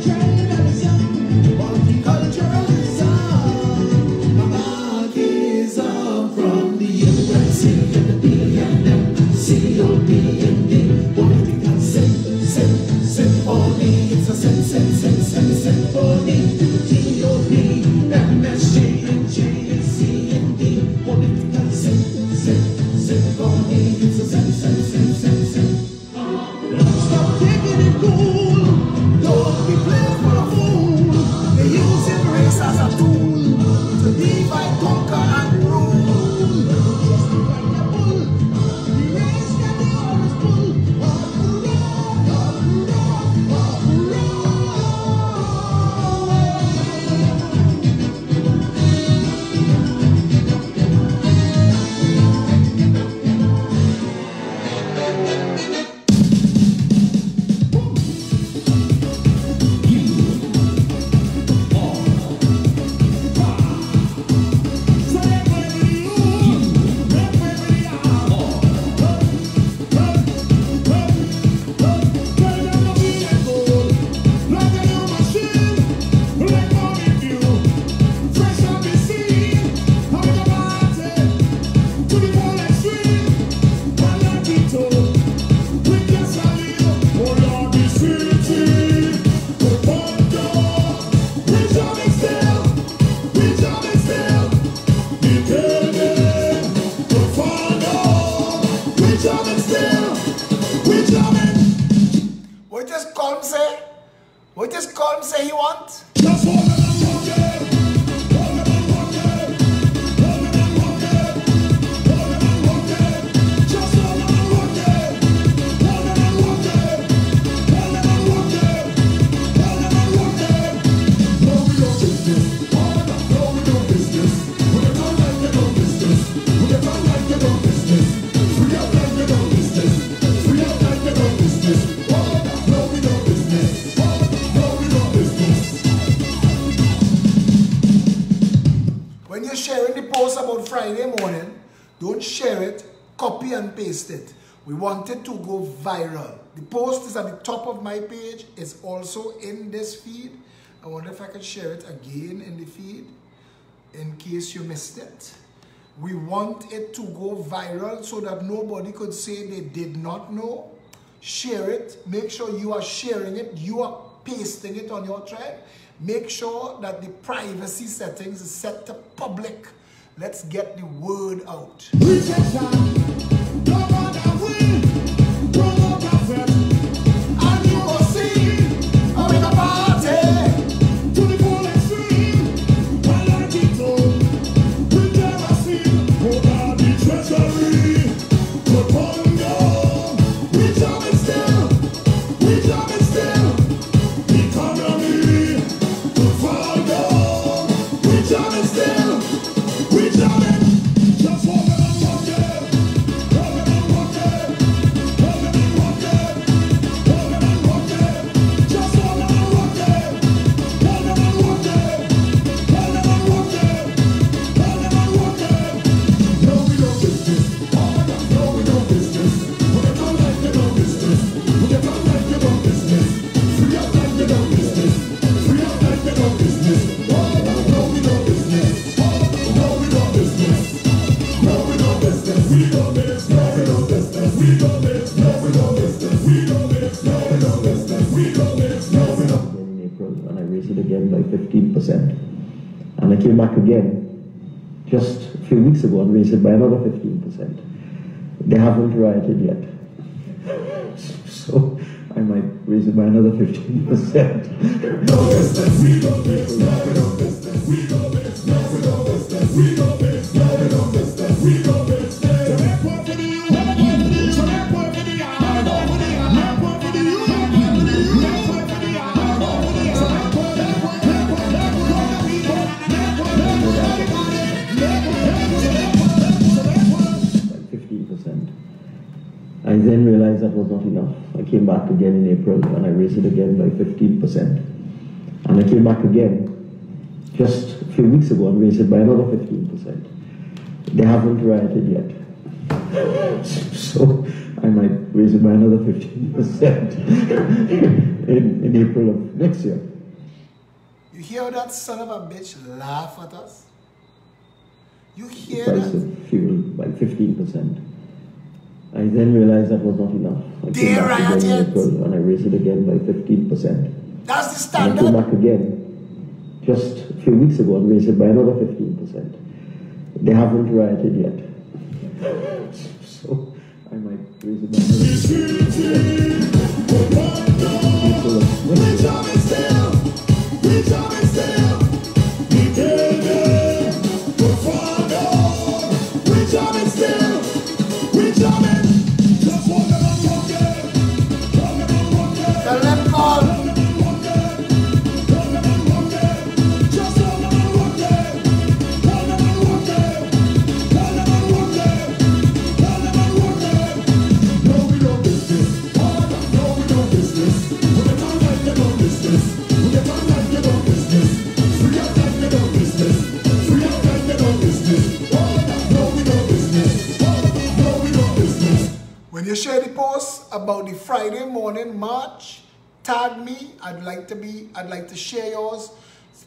C: What is called say you want?
A: Just hold them and walk it. Hold them and walk it. Hold them and walk it. Hold them and walk it. Just hold them and walk it. Hold them and walk it. Hold them and walk it. Hold them and walk it. No, we don't business. No, we don't business. We get on like they don't business. We get on like they don't business. Free up like they don't business. Free up like they don't business. No, we don't business.
C: When you're sharing the post about Friday morning, don't share it, copy and paste it. We want it to go viral. The post is at the top of my page. It's also in this feed. I wonder if I can share it again in the feed in case you missed it. We want it to go viral so that nobody could say they did not know. Share it. Make sure you are sharing it. You are pasting it on your thread. Make sure that the privacy settings is set to public. Let's get the word out. And you will see how we go party to the full extreme. Well, I keep told, we never see over the treasury. But on down, we jamming still, we jamming still. The economy to fall down, we jamming still, we jamming. Just hold them and walk it, hold them and walk it, hold them and walk it, hold them and walk it. Just hold them and walk it, hold them and walk it, hold them and walk it, hold them and walk it. No, we don't business. No, we don't business. We get on like they don't business. We get on like they don't business. Free up like they don't business. Free up like they don't business. No, we don't business. No, we don't business. No, we don't business. We don't business. No, we don't business. We don't business. No, we don't business. We don't business. No, we don't business. We don't business. No, we don't.
E: In April, and I raised it again by 15%. And I came back again just a few weeks ago and raised it by another 15%. They haven't rioted yet. So I might raise it by another 15%.
A: No business. We don't business. No, we don't business. We don't business. No, we don't business. We don't business. No, we don't business. We don't business.
E: I then realized that was not enough. I came back again in April and I raised it again by 15%. And I came back again just a few weeks ago and raised it by another 15%. They haven't rioted yet. So I might raise it by another 15% in April of next year.
C: You hear that son of a bitch laugh at us? You hear
E: The price
C: that?
E: of fuel by 15%. I then realized that was not enough. I came back again in April and I raised it again by 15%.
C: That's the
E: And I came
C: standard.
E: back again just a few weeks ago and raised it by another 15%. They haven't rioted yet. So I might raise it by another 15%.
C: Tell them all. When you share the post about the Friday morning march, tag me. I'd like to share yours.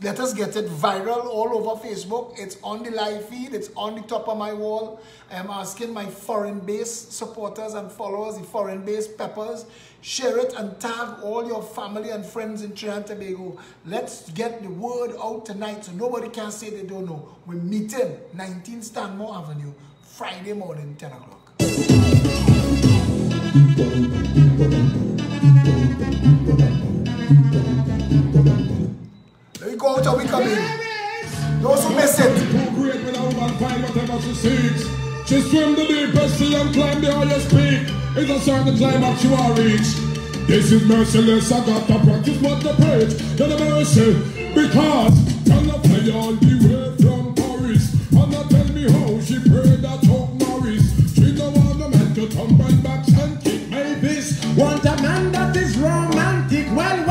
C: Let us get it viral all over Facebook. It's on the live feed. It's on the top of my wall. I am asking my foreign-based supporters and followers, the foreign-based peppers, share it and tag all your family and friends in Trinidad and Tobago. Let's get the word out tonight so nobody can say they don't know. We're meeting 19 Stanmore Avenue, Friday morning, 10 o'clock. come in. Those who miss it.
A: Too great when a woman find whatever she seeks. She swim the deepest sea and climb the highest peak. It's a certain climax you are reach. This is merciless, I got to practice what the preach. Then the mercy, because turn the fire all the way from Paris. And now tell me how she prayed that Chuck Norris. She don't want a man to tumble back and kick my fist.
B: Want a man that is romantic, well.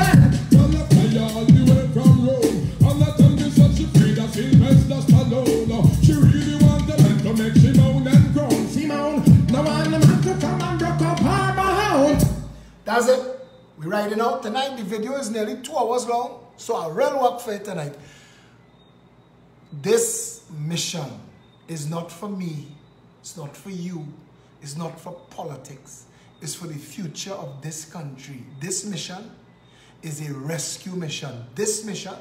A: Turn the fire all the way from Rome. And now tell me such she free that Sylvester Stallone. She really want a man to make she moan and groan.
B: Simone, no want a man to come and rock up her behind.
C: That's it. We're riding out tonight. The video is nearly 2 hours long, so I real work for it tonight. This mission is not for me. It's not for you. It's not for politics. It's for the future of this country. This mission is a rescue mission. This mission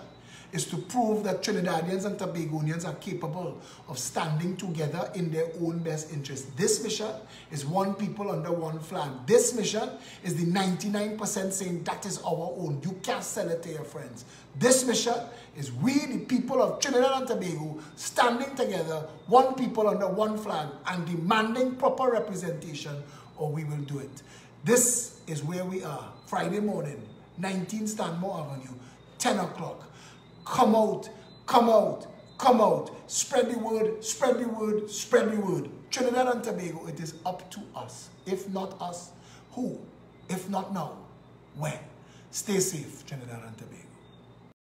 C: is to prove that Trinidadians and Tobagonians are capable of standing together in their own best interest. This mission is one people under one flag. This mission is the 99% saying that is our own. You can't sell it to your friends. This mission is we, the people of Trinidad and Tobago, standing together, one people under one flag, and demanding proper representation, or we will do it. This is where we are. Friday morning, 19 Stanmore Avenue, 10 o'clock. Come out, come out, come out. Spread the word, spread the word, spread the word. Trinidad and Tobago, it is up to us. If not us, who? If not now, when? Stay safe, Trinidad and Tobago.